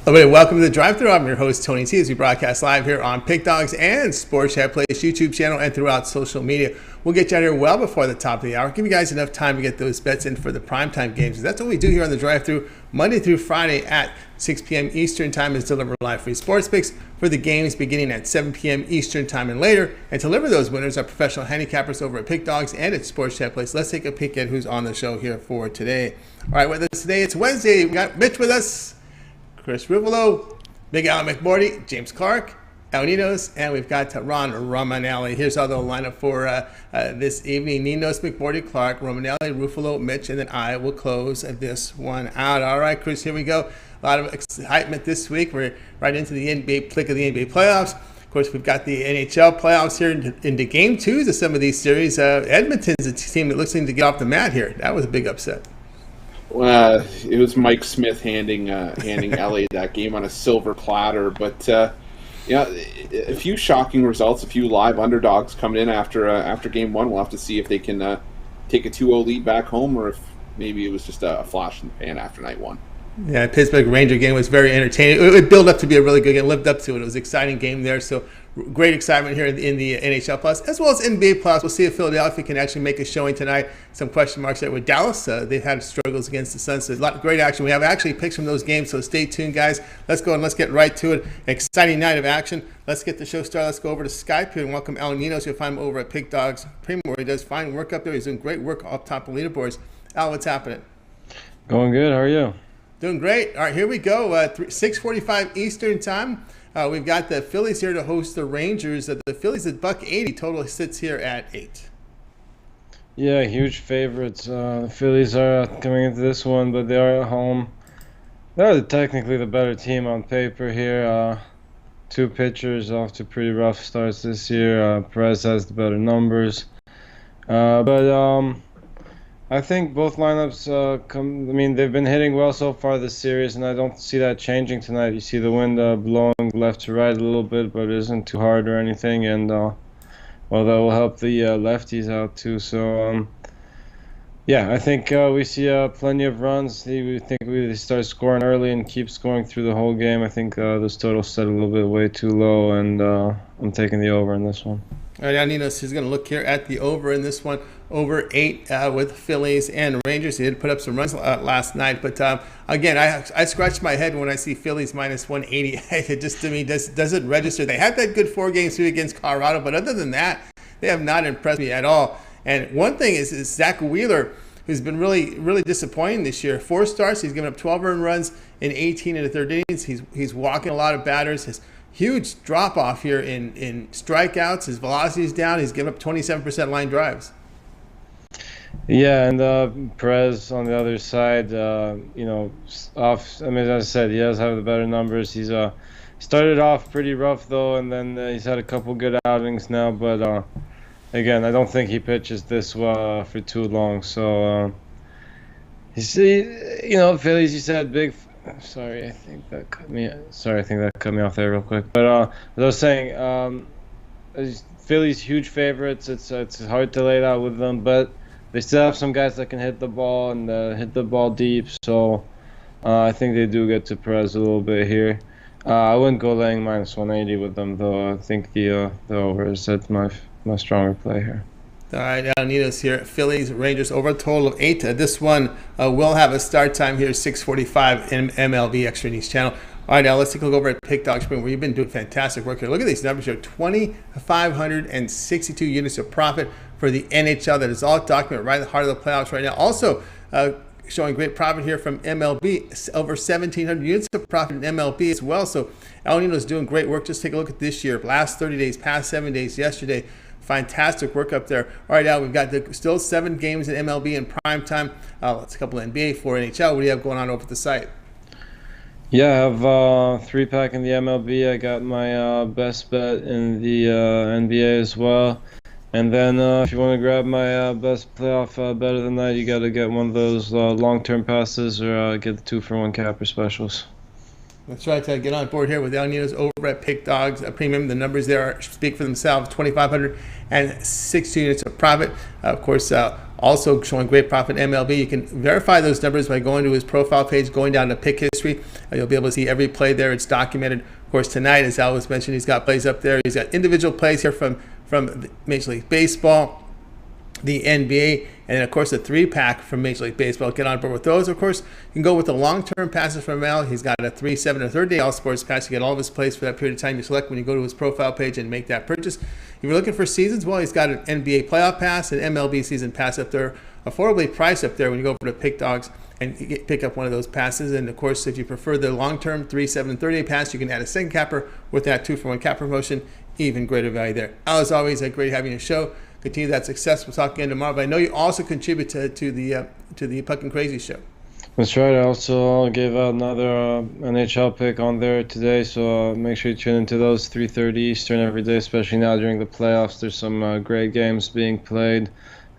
Everybody, welcome to the drive-thru. I'm your host, Tony T, as we broadcast live here on Pick Dogs and Sports Chat Plays YouTube channel and throughout social media. We'll get you out here well before the top of the hour. Give you guys enough time to get those bets in for the primetime games. That's what we do here on the drive-thru, Monday through Friday at 6 p.m. Eastern Time, is deliver live free sports picks for the games beginning at 7 p.m. Eastern Time and later. And to deliver those winners are professional handicappers over at Pick Dogs and at Sports Chat Plays. Let's take a peek at who's on the show here for today. All right, with us today, it's Wednesday. We got Mitch with us, Chris Ruffolo, Big Al McMordie, James Clark, Ninos, and we've got Ron Romanelli. Here's our little lineup for this evening. Ninos, McMordie, Clark, Romanelli, Ruffolo, Mitch, and then I will close this one out. All right, Chris, here we go. A lot of excitement this week. We're right into the NBA, flick of the NBA playoffs. Of course, we've got the NHL playoffs here into game twos of some of these series. Edmonton's a team that looks like to get off the mat here. That was a big upset. It was Mike Smith handing LA that game on a silver platter, but a few shocking results, a few live underdogs coming in after game one. We'll have to see if they can take a 2-0 lead back home, or if maybe it was just a flash in the pan after night one. Yeah, Pittsburgh Ranger game was very entertaining. It built up to be a really good game, lived up to it. It was an exciting game there, so great excitement here in the NHL Plus, as well as NBA Plus. We'll see if Philadelphia can actually make a showing tonight. Some question marks there with Dallas. They've had struggles against the Suns, so there's a lot of great action. We have actually picks from those games, so stay tuned, guys. Let's go and let's get right to it. An exciting night of action. Let's get the show started. Let's go over to Skype here and welcome Al Ninos. You'll find him over at Pick Dogs Premium, where he does fine work up there. He's doing great work up top of leaderboards. Al, what's happening? Going good. How are you? Doing great. All right, here we go. 6:45 Eastern Time. We've got the Phillies here to host the Rangers. The Phillies at $1.80. Total sits here at 8. Yeah, huge favorites. The Phillies are coming into this one, but they are at home. They're technically the better team on paper here. Two pitchers off to pretty rough starts this year. Perez has the better numbers. But I think both lineups they've been hitting well so far this series, and I don't see that changing tonight. You see the wind blowing left to right a little bit, but it isn't too hard or anything, and that will help the lefties out too. So I think we see plenty of runs. We think we start scoring early and keep scoring through the whole game. I think this total's set a little bit way too low, and I'm taking the over in this one. All right, now Ninos is going to look here at the over in this one. Over 8 with Phillies and Rangers. He did put up some runs last night, but again, I scratch my head when I see Phillies minus 180. It just, to me, doesn't register. They had that good 4-game sweep against Colorado, but other than that, they have not impressed me at all. And one thing is Zach Wheeler, who's been really, really disappointing this year. 4 starts, he's given up 12 earned runs in 18 in the third innings. He's walking a lot of batters. His huge drop off here in strikeouts. His velocity is down. He's given up 27% line drives. Yeah, and Perez on the other side, off. I mean, as I said, he does have the better numbers. He's started off pretty rough though, and then he's had a couple good outings now. But again, I don't think he pitches this well for too long. So you see, Phillies. You said big. Sorry, I think that cut me off there real quick. But as I was saying, Phillies huge favorites. It's hard to lay it out with them, but they still have some guys that can hit the ball and hit the ball deep. So I think they do get to Perez a little bit here. I wouldn't go laying minus 180 with them, though. I think the over is at my stronger play here. All right, now Ninos here. Phillies, Rangers over a total of 8. This one will have a start time here, 6:45 in MLB Extra Innings channel. All right, now let's take a look over at Pick Dog Spring, where you've been doing fantastic work here. Look at these numbers here: 2,562 units of profit for the NHL. That is all documented right in the heart of the playoffs right now. Also showing great profit here from MLB, over 1,700 units of profit in MLB as well. So El Nino is doing great work. Just take a look at this year, last 30 days, past 7 days, yesterday. Fantastic work up there. All right, now we've got still 7 games in MLB in prime time. Let's a couple of NBA, 4 NHL. What do you have going on over at the site? Yeah, I have 3-pack in the MLB. I got my best bet in the NBA as well. And then if you want to grab my best playoff bet of the night, you got to get one of those long-term passes or get the 2-for-1 capper specials. Let's try to get on board here with El Ninos over at Pick Dogs Premium. The numbers there speak for themselves. 2,562 units of profit. Of course, Also showing great profit in MLB. You can verify those numbers by going to his profile page, going down to pick history. You'll be able to see every play there. It's documented. Of course, tonight, as Al was mentioned, he's got plays up there. He's got individual plays here from Major League Baseball, the NBA, and then, of course, a 3-pack from Major League Baseball. Get on board with those. Of course, you can go with the long-term passes from Al. He's got a 3, 7, or 30-day All-Sports pass. You get all of his plays for that period of time. You select when you go to his profile page and make that purchase. If you're looking for seasons, well, he's got an NBA playoff pass, an MLB season pass up there, affordably priced up there when you go over to Pick Dogs and pick up one of those passes. And, of course, if you prefer the long-term 3, 7, and 30-day pass, you can add a second capper with that 2-for-1 cap promotion. Even greater value there. Al, as always, great having your show. Continue that success. We'll talk again tomorrow. But I know you also contribute to the Puck and Crazy show. That's right. I also gave out another NHL pick on there today, so make sure you tune into those 3:30 Eastern every day, especially now during the playoffs. There's some great games being played,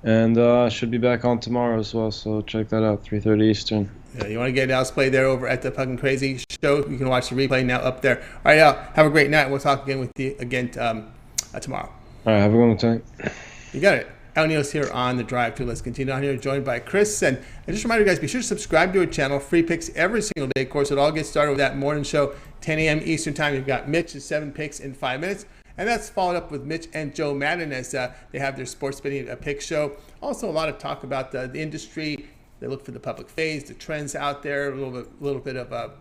and should be back on tomorrow as well, so check that out, 3:30 Eastern. Yeah, you want to get Al's play there over at the Puck and Crazy show. You can watch the replay now up there. All right, Al, have a great night. We'll talk again with you tomorrow. All right, have a good one tonight. You got it. Al Ninos here on The Drive Thru. Let's continue on here, joined by Chris. And I just remind you guys, be sure to subscribe to our channel. Free picks every single day. Of course, it all gets started with that morning show, 10 a.m. Eastern time. You've got Mitch's 7 picks in 5 minutes. And that's followed up with Mitch and Joe Madden as they have their sports betting pick show. Also, a lot of talk about the industry. They look for the public phase, the trends out there, a little bit of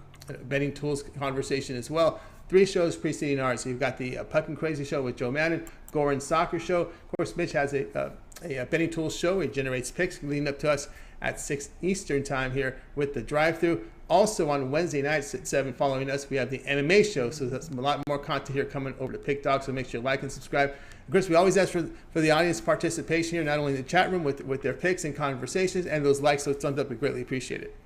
betting tools conversation as well. 3 shows preceding ours. So you've got the Puck and Crazy show with Joe Madden, Gore and Soccer show. Of course, Mitch has a betting tools show. He generates picks leading up to us at 6 Eastern time here with the drive-thru. Also on Wednesday nights at 7 following us, we have the MMA show. So there's a lot more content here coming over to Pick Dog. So make sure you like and subscribe. Of course, we always ask for the audience participation here, not only in the chat room with their picks and conversations and those likes. So thumbs up, we greatly appreciate it.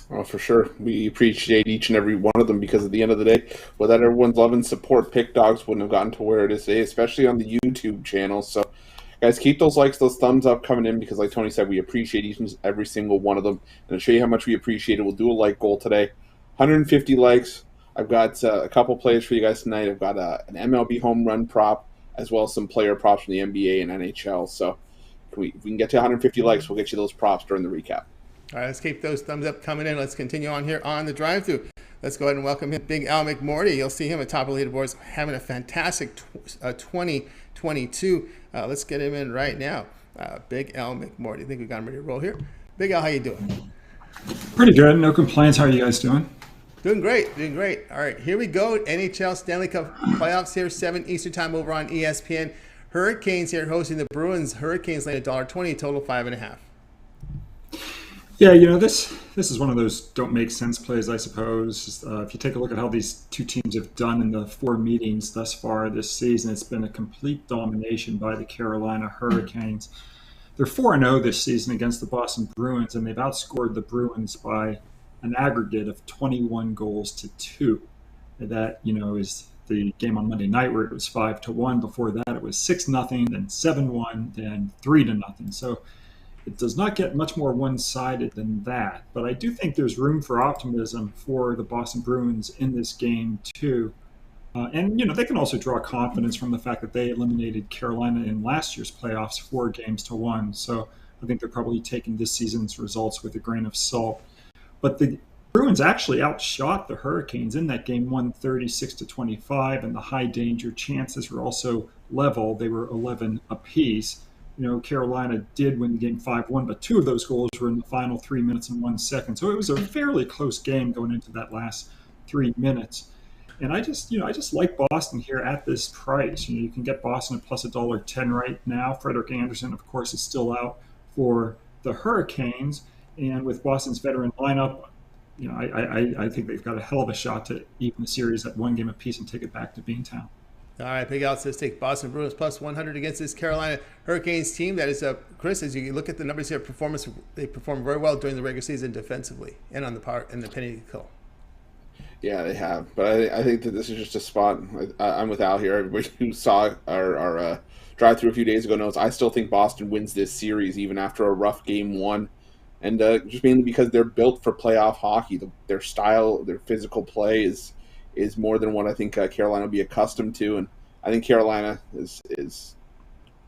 Oh, for sure. We appreciate each and every one of them because at the end of the day, without everyone's love and support, Pick Dogs wouldn't have gotten to where it is today, especially on the YouTube channel. So, guys, keep those likes, those thumbs up coming in because, like Tony said, we appreciate each and every single one of them. And to show you how much we appreciate it, we'll do a like goal today. 150 likes. I've got a couple plays for you guys tonight. I've got an MLB home run prop as well as some player props from the NBA and NHL. So, if we can get to 150 likes, we'll get you those props during the recap. All right, let's keep those thumbs up coming in. Let's continue on here on the drive-thru. Let's go ahead and welcome him, Big Al McMordie. You'll see him at top of the leaderboards, having a fantastic 2022. Let's get him in right now. Big Al McMordie. I think we got him ready to roll here. Big Al, how you doing? Pretty good. No complaints. How are you guys doing? Doing great. Doing great. All right, here we go. NHL Stanley Cup playoffs here, 7 Eastern time over on ESPN. Hurricanes here hosting the Bruins. Hurricanes laying $1.20, total 5.5. Yeah, you know, this is one of those don't make sense plays, I suppose. If you take a look at how these two teams have done in the 4 meetings thus far this season, it's been a complete domination by the Carolina Hurricanes. They're 4-0 this season against the Boston Bruins, and they've outscored the Bruins by an aggregate of 21 goals to 2. That, you know, is the game on Monday night where it was 5-1. Before that, it was 6-0, then 7-1, then 3-0. So it does not get much more one-sided than that, but I do think there's room for optimism for the Boston Bruins in this game too. And, you know, they can also draw confidence from the fact that they eliminated Carolina in last year's playoffs 4-1. So I think they're probably taking this season's results with a grain of salt. But the Bruins actually outshot the Hurricanes in that game, 136-25, and the high danger chances were also level. They were 11 apiece. You know, Carolina did win the game 5-1, but 2 of those goals were in the final 3 minutes and 1 second. So it was a fairly close game going into that last 3 minutes. And I just like Boston here at this price. You know, you can get Boston at plus $1.10 right now. Frederik Andersen, of course, is still out for the Hurricanes. And with Boston's veteran lineup, you know, I think they've got a hell of a shot to even the series at 1 game apiece and take it back to Beantown. All right, Big Al says take Boston Bruins plus 100 against this Carolina Hurricanes team. That is, Chris, as you look at the numbers here, they performed very well during the regular season defensively and on the power and the penalty kill. Yeah, they have. But I think that this is just a spot. I'm with Al here. Everybody who saw our drive-through a few days ago knows I still think Boston wins this series even after a rough game 1. And just mainly because they're built for playoff hockey. Their style, their physical play is more than what I think Carolina will be accustomed to. And I think Carolina is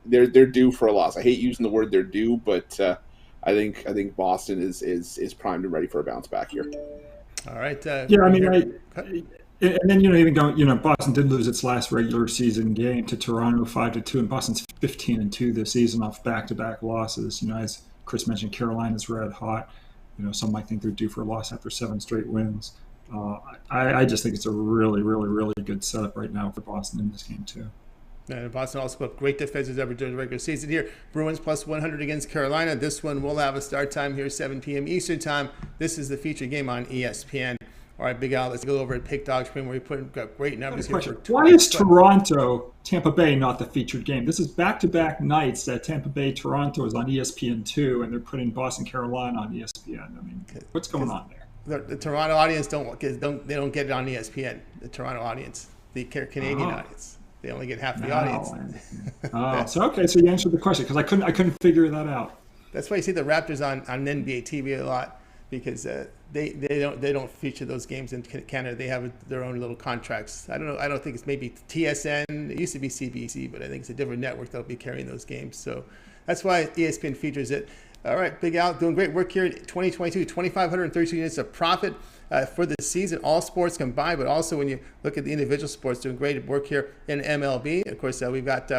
they're due for a loss. I hate using the word they're due, but I think Boston is primed and ready for a bounce back here. All right. Yeah, I mean, and then even going, Boston did lose its last regular season game to Toronto 5-2, and Boston's 15-2 this season off back-to-back losses. As Chris mentioned, Carolina's red hot. Some might think they're due for a loss after 7 straight wins. I just think it's a really, really, really good setup right now for Boston in this game too. And Boston also put up great defenses ever during the regular season here. Bruins plus 100 against Carolina. This one will have a start time here, 7 p.m. Eastern time. This is the featured game on ESPN. All right, Big Al, let's go over at Pick Dogs Premium, where we got great numbers here. Why is Toronto, Tampa Bay not the featured game? This is back-to-back nights that Tampa Bay, Toronto is on ESPN2, and they're putting Boston, Carolina on ESPN. I mean, what's going on there? The Toronto audience don't get it on ESPN. The Toronto audience, the Canadian audience, they only get half the audience. So you answered the question because I couldn't figure that out. That's why you see the Raptors on NBA TV a lot, because they don't feature those games in Canada. They have their own little contracts. I don't know. I don't think it's maybe TSN. It used to be CBC, but I think it's a different network that'll be carrying those games. So that's why ESPN features it. All right, Big Al, doing great work here. 2022, 2,532 units of profit for the season, all sports combined, but also when you look at the individual sports, doing great work here in MLB. Of course, we've got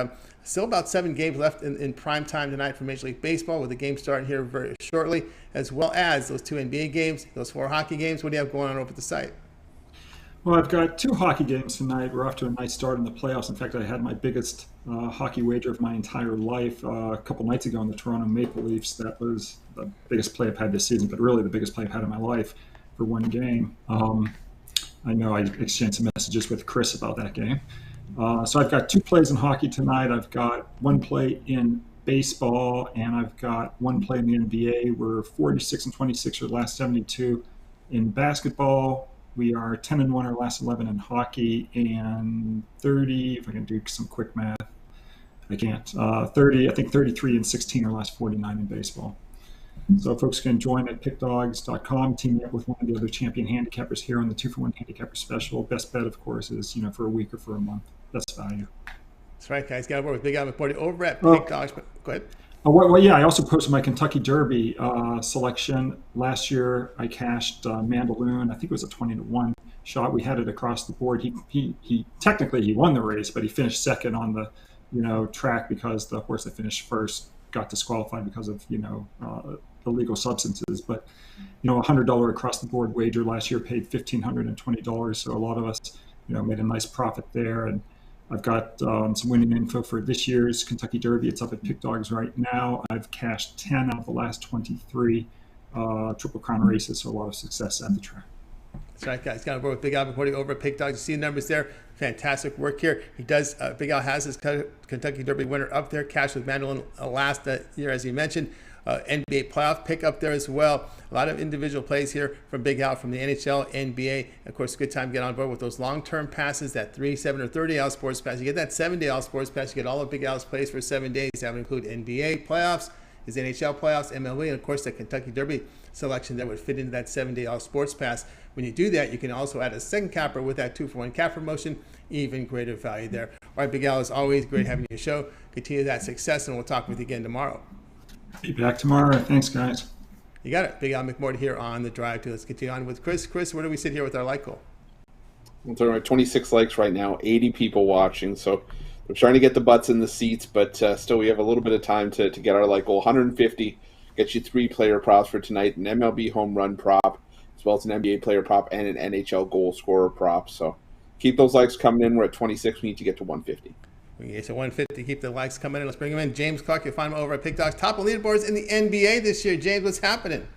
still about 7 games left in prime time tonight for Major League Baseball, with the game starting here very shortly, as well as those 2 NBA games, those 4 hockey games. What do you have going on over at the site? Well, I've got 2 hockey games tonight. We're off to a nice start in the playoffs. In fact, I had my biggest hockey wager of my entire life a couple nights ago on the Toronto Maple Leafs. That was the biggest play I've had this season, but really the biggest play I've had in my life for one game. I know I exchanged some messages with Chris about that game. So I've got 2 plays in hockey tonight. I've got 1 play in baseball, and I've got 1 play in the NBA. We're 46-26 our last 72 in basketball. We are 10-1 our last 11 in hockey, and 30. If I can do some quick math, I can't. 30. I think 33-16 our last 49 in baseball. So folks can join at pickdogs.com, teaming up with one of the other champion handicappers here on the 2-for-1 handicapper special. Best bet, of course, is for a week or for a month. Best value. That's right, guys. Got to work with Big Al McMordie over at Pick Dogs. Go ahead. I also posted my Kentucky Derby selection. Last year, I cashed Mandaloon. I think it was a 20-1 shot. We had it across the board. He technically he won the race, but he finished second on the track because the horse that finished first got disqualified because of illegal substances. But $100 across the board wager last year paid $1,520. So a lot of us made a nice profit there. And I've got some winning info for this year's Kentucky Derby. It's up at Pick Dogs right now. I've cashed 10 out of the last 23 Triple Crown races, so a lot of success at the track. That's right, guys. Got to work with Big Al McMordie over at Pick Dogs. You see the numbers there. Fantastic work here. He does. Big Al has his Kentucky Derby winner up there. Cashed with Mandolin last year, as you mentioned. NBA playoff pick up there as well. A lot of individual plays here from Big Al from the NHL, NBA. Of course, good time to get on board with those long-term passes, that 3, 7, or 30-hour sports pass. You get that 7-day sports pass. You get all of Big Al's plays for 7 days. That would include NBA playoffs, his NHL playoffs, MLB, and of course the Kentucky Derby selection that would fit into that 7-day sports pass. When you do that, you can also add a second capper with that 2-for-1 cap promotion. Even greater value there. All right, Big Al, as always, great having you on the show. Continue that success, and we'll talk with you again tomorrow. Be back tomorrow. Thanks, guys. You got it. Big Al McMordie here on the drive to. Let's continue on with Chris. Chris, where do we sit here with our like goal? I'm talking about 26 likes right now, 80 people watching. So we're trying to get the butts in the seats, but still we have a little bit of time to get our like goal. 150 gets you 3 player props for tonight, an MLB home run prop, as well as an NBA player prop and an NHL goal scorer prop. So keep those likes coming in. We're at 26. We need to get to 150. We get to 150. Keep the likes coming in. Let's bring him in. James Clark, you'll find him over at Pick Dogs. Top of leaderboards in the NBA this year. James, what's happening?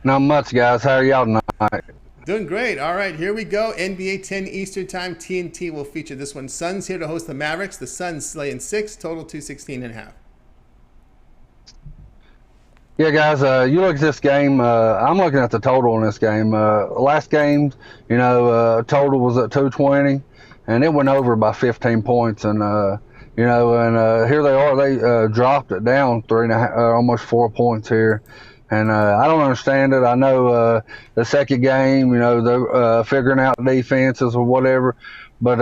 Not much, guys. How are y'all tonight? Doing great. All right, here we go. NBA 10 Eastern Time. TNT will feature this one. Suns here to host the Mavericks. The Suns laying 6, total 216.5. Yeah, guys, you look at this game. I'm looking at the total in this game. Last game, total was at 220. And it went over by 15 points, and here they are. They dropped it down 3.5, almost 4 points here, and I don't understand it. I know the second game, they're figuring out defenses or whatever, but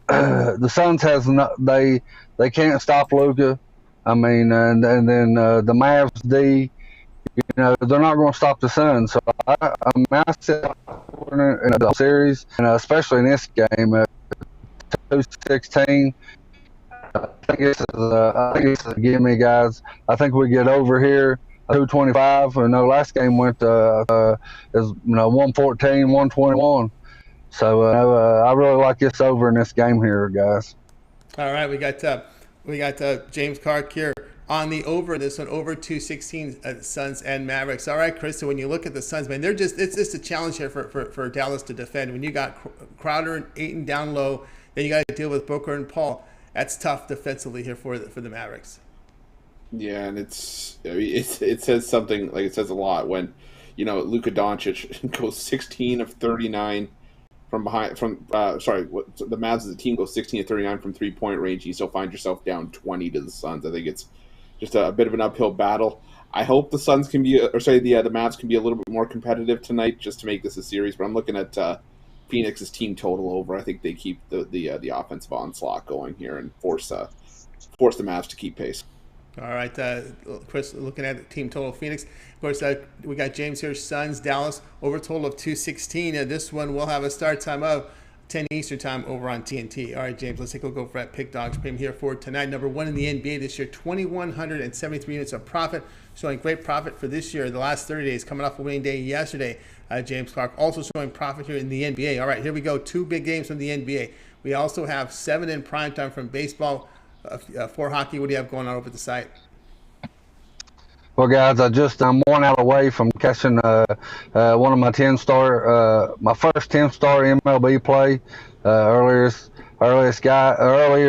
the Suns has they can't stop Luka. I mean, and then the Mavs D, they're not going to stop the Suns. So I'm massive in the series, and especially in this game, 2-16. I think it's a gimme, guys. I think we get over here 225. Last game went is 114, 121. So I really like this over in this game here, guys. All right, we got James Clark here on the over. This one over 216 Suns and Mavericks. All right, Chris. So when you look at the Suns, man, it's just a challenge here for Dallas to defend. When you got Crowder and Ayton down low, then you got to deal with Booker and Paul. That's tough defensively here for the Mavericks. Yeah, and it says something, like it says a lot when Luka Doncic goes 16 of 39 from behind. The Mavs as a team goes 16 of 39 from 3-point range. You still find yourself down 20 to the Suns. I think it's just a bit of an uphill battle. I hope the Suns can be, the Mavs can be a little bit more competitive tonight, just to make this a series. But I'm looking at Phoenix's team total over. I think they keep the offensive onslaught going here and force the Mavs to keep pace. All right, Chris, looking at the team total Phoenix. Of course, we got James here, Suns, Dallas, over total of 216. This one will have a start time of 10 Eastern time over on TNT. All right, James, let's take a look over at Pick Dogs Premium here for tonight. Number one in the NBA this year, 2,173 units of profit, showing great profit for this year. The last 30 days, coming off a winning day yesterday. James Clark also showing profit here in the NBA. All right, here we go. 2 big games from the NBA. We also have 7 in primetime from baseball. For hockey, what do you have going on over the site? Well, guys, I'm 1 out away from catching one of my my first 10-star MLB play earlier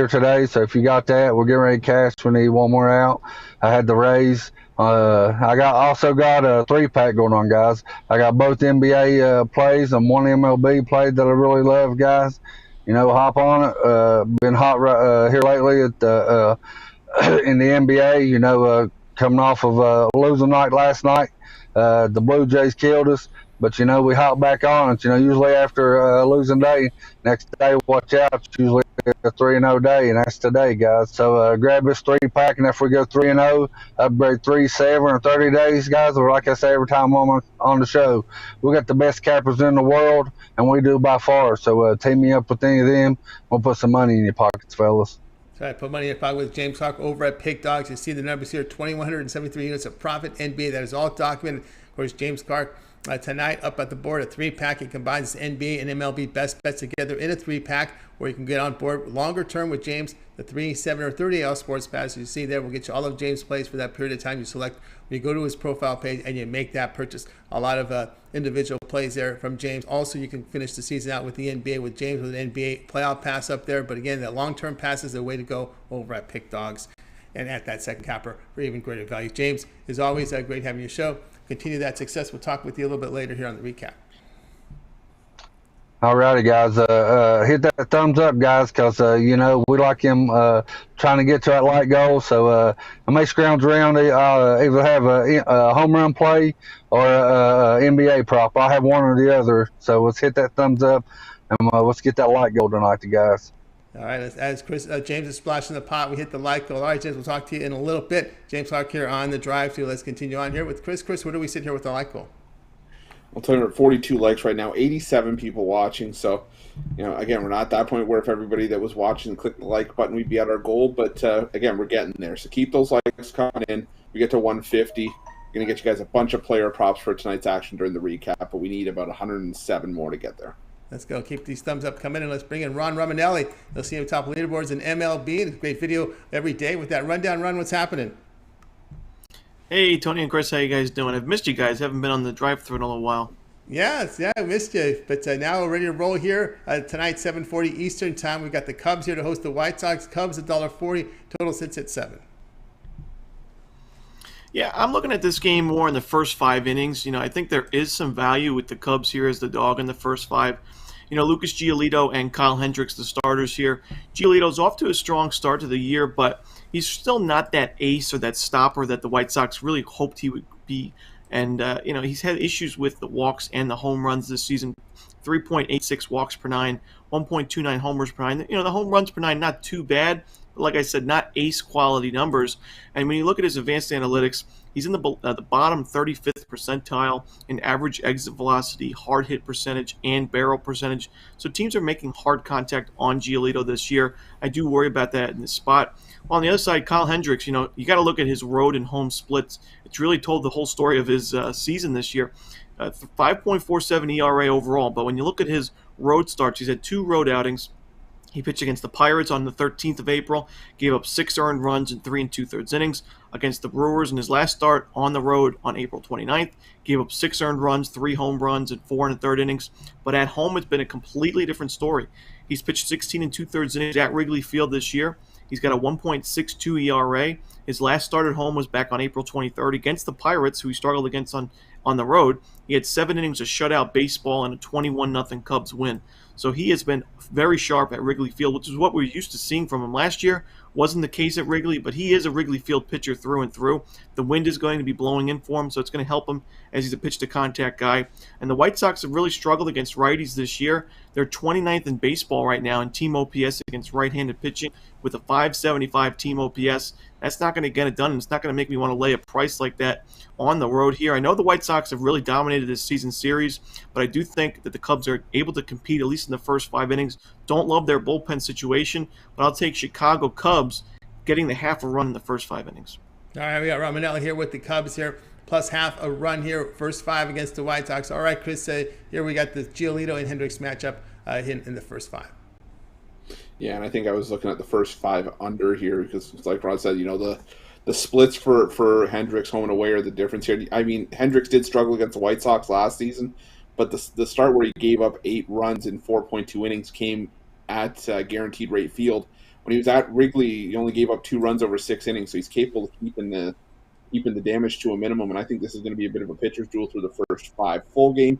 today. So if you got that, we're getting ready to cash. We need one more out. I had the Rays. I also got a 3-pack going on, guys. I got both NBA plays and one MLB play that I really love, guys. Hop on it. Been hot here lately in the NBA. Coming off of a losing night last night, the Blue Jays killed us. But we hop back on it. Usually after a losing day, next day, watch out. It's usually a 3-0 day, and that's today, guys. So grab this 3-pack, and if we go 3-0, upgrade 3, 7, or 30 days, guys. Or like I say every time I'm on the show, we got the best cappers in the world, and we do by far. So team me up with any of them. We'll put some money in your pockets, fellas. So I put money in your pocket with James Clark over at Pick Dogs. You see the numbers here: 2,173 units of profit. NBA, that is all documented. Of course, James Clark. Tonight, up at the board, a 3-pack. It combines NBA and MLB best bets together in a 3-pack, where you can get on board longer term with James. The 3, 7, or 30 AL Sports Pass, you see there, will get you all of James' plays for that period of time you select. When you go to his profile page and you make that purchase, a lot of individual plays there from James. Also, you can finish the season out with the NBA with James with an NBA playoff pass up there. But again, that long-term pass is the way to go over at Pick Dogs and at that second capper for even greater value. James, as always, great having your show. Continue that success. We'll talk with you a little bit later here on the recap. All righty, guys. Hit that thumbs up, guys, because, we like him trying to get to that light goal. So I may scrounge around, either have a home run play or a NBA prop. I'll have one or the other. So let's hit that thumbs up, and let's get that light goal tonight, guys. All right, as James is splashing the pot, we hit the like goal. All right, James, we'll talk to you in a little bit. James Clark here on the drive through. Let's continue on here with Chris. Chris, where do we sit here with the like goal? Well, we're at 42 likes right now, 87 people watching. So, again, we're not at that point where if everybody that was watching clicked the like button, we'd be at our goal. But, again, we're getting there. So keep those likes coming in. We get to 150. We're going to get you guys a bunch of player props for tonight's action during the recap, but we need about 107 more to get there. Let's go. Keep these thumbs up coming in. Let's bring in Ron Romanelli. You'll see him top leaderboards in MLB. It's a great video every day with that rundown. Run, what's happening? Hey, Tony and Chris, how you guys doing? I've missed you guys. Haven't been on the drive-thru in a little while. Yes, I missed you. But now we're ready to roll here. Tonight, 7:40 Eastern time. We've got the Cubs here to host the White Sox. Cubs, $1.40. Total sits at 7. Yeah, I'm looking at this game more in the first 5 innings. I think there is some value with the Cubs here as the dog in the first 5. Lucas Giolito and Kyle Hendricks, the starters here. Giolito's off to a strong start to the year, but he's still not that ace or that stopper that the White Sox really hoped he MVP. And, he's had issues with the walks and the home runs this season. 3.86 walks per nine, 1.29 homers per nine. The home runs per nine, not too bad. But like I said, not ace quality numbers. And when you look at his advanced analytics, he's in the bottom 35th percentile in average exit velocity, hard hit percentage, and barrel percentage. So teams are making hard contact on Giolito this year. I do worry about that in this spot. Well, on the other side, Kyle Hendricks, you got to look at his road and home splits. It's really told the whole story of his season this year. 5.47 ERA overall, but when you look at his road starts, he's had 2 road outings. He pitched against the Pirates on the 13th of April, gave up 6 earned runs in 3 2/3 innings. Against the Brewers in his last start on the road on April 29th, gave up 6 earned runs, 3 home runs in 4 1/3 innings. But at home, it's been a completely different story. He's pitched 16 2/3 innings at Wrigley Field this year. He's got a 1.62 ERA. His last start at home was back on April 23rd against the Pirates, who he struggled against on the road. He had 7 innings of shutout baseball and a 21-0 Cubs win. So he has been very sharp at Wrigley Field, which is what we're used to seeing from him last year. Wasn't the case at Wrigley, but he is a Wrigley Field pitcher through and through. The wind is going to be blowing in for him, so it's going to help him as he's a pitch-to-contact guy. And the White Sox have really struggled against righties this year. They're 29th in baseball right now in team OPS against right-handed pitching with a 575 team OPS. That's not going to get it done, and it's not going to make me want to lay a price like that on the road here. I know the White Sox have really dominated this season series, but I do think that the Cubs are able to compete, at least in the first 5 innings. Don't love their bullpen situation, but I'll take Chicago Cubs getting the half a run in the first 5 innings. All right, we got Romanelli here with the Cubs here, plus half a run here, first 5 against the White Sox. All right, Chris, here we got the Giolito and Hendricks matchup in the first 5. Yeah, and I think I was looking at the first 5 under here because, like Rod said, the splits for Hendricks home and away are the difference here. I mean, Hendricks did struggle against the White Sox last season, but the start where he gave up 8 runs in 4.2 innings came at Guaranteed Rate Field. When he was at Wrigley, he only gave up 2 runs over 6 innings, so he's capable of keeping the damage to a minimum. And I think this is going to be a bit of a pitcher's duel through the first 5. Full game,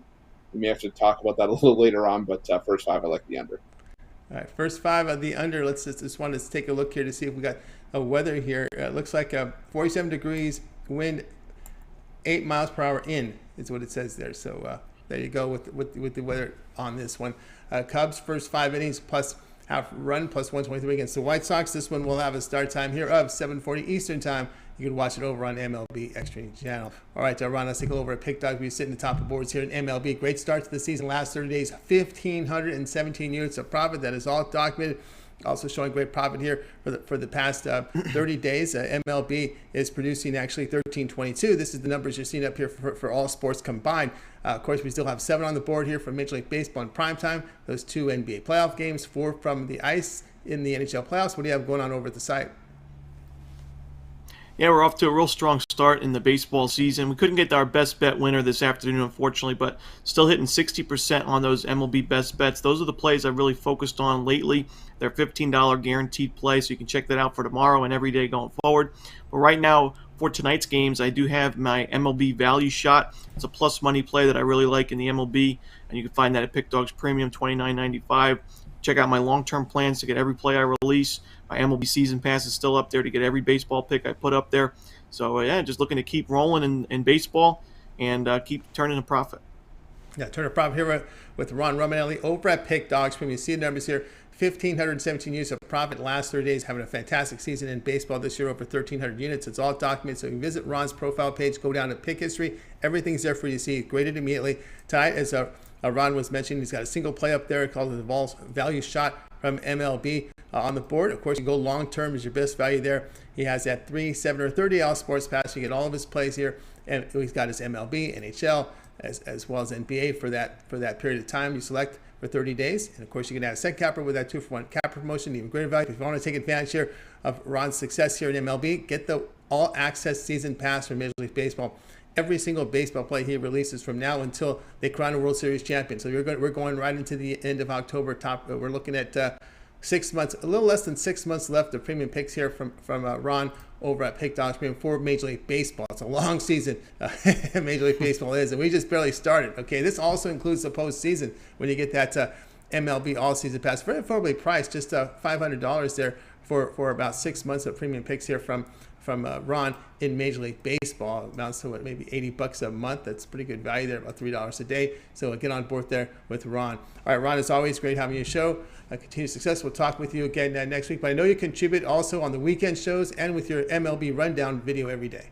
we may have to talk about that a little later on, but first 5, I like the under. All right, first 5 of the under. Let's just want to take a look here to see if we got a weather here. It looks like 47 degrees, wind 8 miles per hour in is what it says there. So there you go with the weather on this one. Cubs first 5 innings plus half run plus 123 against the White Sox. This one will have a start time here of 7:40 Eastern time. You can watch it over on MLB Extreme Channel. All right, Ron, let's take a look over at Pick Dog. We sit in the top of the boards here in MLB. Great start to the season. Last 30 days, 1,517 units of profit. That is all documented. Also showing great profit here for the past 30 days. MLB is producing actually 1322. This is the numbers you're seeing up here for all sports combined. Of course, we still have 7 on the board here from Major League Baseball in primetime. Those 2 NBA playoff games, 4 from the ice in the NHL playoffs. What do you have going on over at the site? Yeah, we're off to a real strong start in the baseball season. We couldn't get our best bet winner this afternoon, unfortunately, but still hitting 60% on those MLB best bets. Those are the plays I've really focused on lately. They're $15 guaranteed play, so you can check that out for tomorrow and every day going forward. But right now, for tonight's games, I do have my MLB value shot. It's a plus money play that I really like in the MLB, and you can find that at Pick Dogs Premium, $29.95. Check out my long-term plans to get every play I release. My MLB season pass is still up there to get every baseball pick I put up there. So, yeah, just looking to keep rolling in baseball and keep turning a profit. Yeah, turn a profit here with Ron Romanelli over at Pick Dogs Premium. You see the numbers here. 1,517 units of profit last 30 days, having a fantastic season in baseball this year, over 1,300 units. It's all documented, so you can visit Ron's profile page, go down to pick history. Everything's there for you to see, graded immediately. Tonight, as Ron was mentioning, he's got a single play up there called the value shot from MLB on the board. Of course, you go long term is your best value there. He has that 3, 7, or 30 sports pass. You get all of his plays here, and he's got his MLB, NHL, as well as NBA for that period of time you select for 30 days. And of course, you can add a set capper with that 2-for-1 capper promotion, even greater value. If you want to take advantage here of Ron's success here in MLB, get the all access season pass from Major League Baseball. Every single baseball play he releases from now until they crown a World Series champion. So we're going right into the end of October. We're looking at 6 months, a little less than 6 months left of premium picks here from Ron over at Pick Dogs Premium for Major League Baseball. It's a long season, Major League Baseball is, and we just barely started. Okay, this also includes the postseason when you get that MLB all-season pass, very affordably priced, just $500 there for about 6 months of premium picks here from from Ron in Major League Baseball. It amounts to maybe $80 a month. That's pretty good value there, about $3 a day. So get on board there with Ron. All right, Ron, it's always great having you show. Continued success. We'll talk with you again next week. But I know you contribute also on the weekend shows and with your MLB Rundown video every day.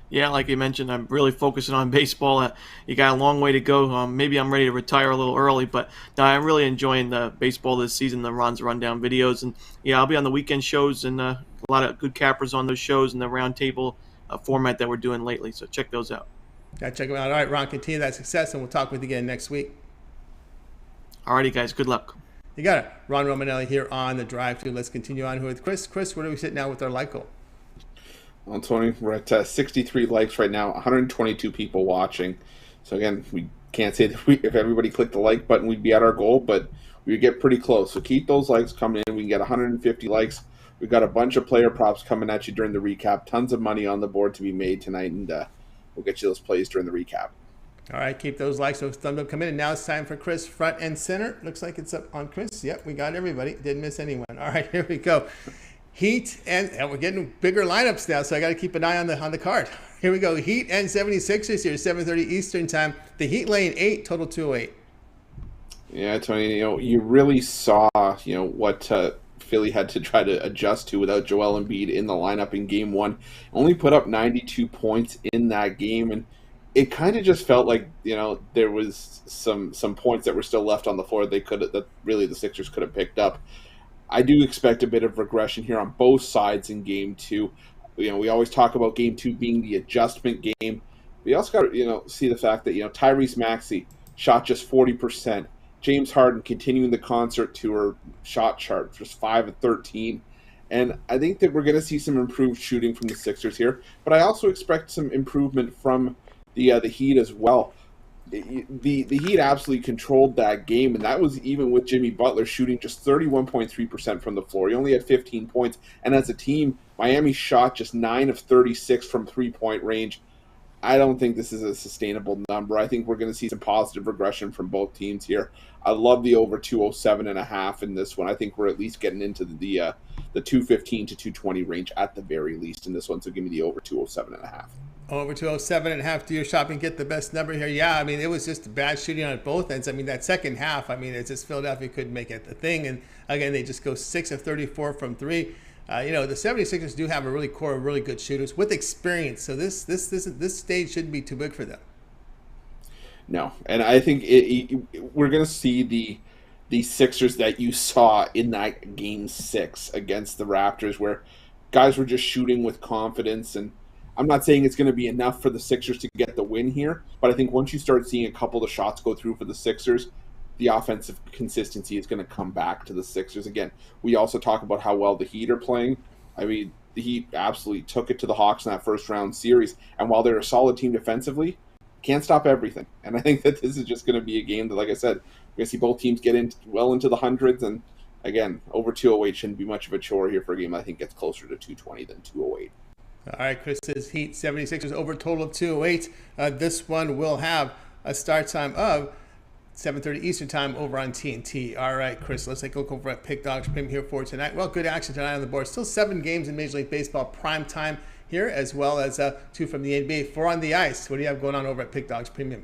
Yeah, like you mentioned, I'm really focusing on baseball. You got a long way to go. Maybe I'm ready to retire a little early, but no, I'm really enjoying the baseball this season, the Ron's Rundown videos. And yeah, I'll be on the weekend shows and a lot of good cappers on those shows and the roundtable format that we're doing lately. So check those out. Yeah, check them out. All right, Ron, continue that success, and we'll talk with you again next week. All righty, guys. Good luck. You got it. Ron Romanelli here on The Drive Thru. Let's continue on with Chris. Chris, where do we sit now with our like goal? Well, Tony, we're at 63 likes right now, 122 people watching. So again, we can't say that if everybody clicked the like button, we'd be at our goal, but we would get pretty close. So keep those likes coming in. We can get 150 likes. We've got a bunch of player props coming at you during the recap. Tons of money on the board to be made tonight, and we'll get you those plays during the recap. All right, keep those likes, those thumbs up coming in. And now it's time for Chris, front and center. Looks like it's up on Chris. Yep, we got everybody. Didn't miss anyone. All right, here we go. Heat, and we're getting bigger lineups now, so I got to keep an eye on the card. Here we go. Heat and 76ers here, 7:30 Eastern time. The Heat laying 8, total 208. Yeah, Tony, you really saw, what Philly had to try to adjust to without Joel Embiid in the lineup in Game 1. Only put up 92 points in that game, and it kind of just felt like, there was some points that were still left on the floor that really the Sixers could have picked up. I do expect a bit of regression here on both sides in Game 2. We always talk about Game 2 being the adjustment game. We also got to, see the fact that, Tyrese Maxey shot just 40%. James Harden continuing the concert tour shot chart, just 5 of 13. And I think that we're going to see some improved shooting from the Sixers here. But I also expect some improvement from the Heat as well. The Heat absolutely controlled that game, and that was even with Jimmy Butler shooting just 31.3% from the floor. He only had 15 points, and as a team, Miami shot just 9 of 36 from three-point range. I don't think this is a sustainable number. I think we're going to see some positive regression from both teams here. I love the over 207.5 in this one. I think we're at least getting into the 215 to 220 range at the very least in this one, so give me the over 207.5. Over 207.5, do your shopping, get the best number here. Yeah, I mean, it was just bad shooting on both ends. I mean, that second half, it's just Philadelphia couldn't make it the thing. And again, they just go 6 of 34 from 3. The 76ers do have a really core of really good shooters with experience. So this stage shouldn't be too big for them. No, and I think we're going to see the Sixers that you saw in that Game 6 against the Raptors, where guys were just shooting with confidence. And I'm not saying it's going to be enough for the Sixers to get the win here, but I think once you start seeing a couple of shots go through for the Sixers, the offensive consistency is going to come back to the Sixers. Again, we also talk about how well the Heat are playing. I mean, the Heat absolutely took it to the Hawks in that first round series, and while they're a solid team defensively, can't stop everything. And I think that this is just going to be a game that, like I said, we're going to see both teams get well into the hundreds, and again, over 208 shouldn't be much of a chore here for a game I think gets closer to 220 than 208. All right, Chris says Heat 76ers over a total of 208. This one will have a start time of 7:30 Eastern time over on TNT. All right, Chris, let's take a look over at Pick Dogs Premium here for tonight. Well, good action tonight on the board. Still 7 games in Major League Baseball prime time here, as well as 2 from the NBA. 4 on the ice. What do you have going on over at Pick Dogs Premium?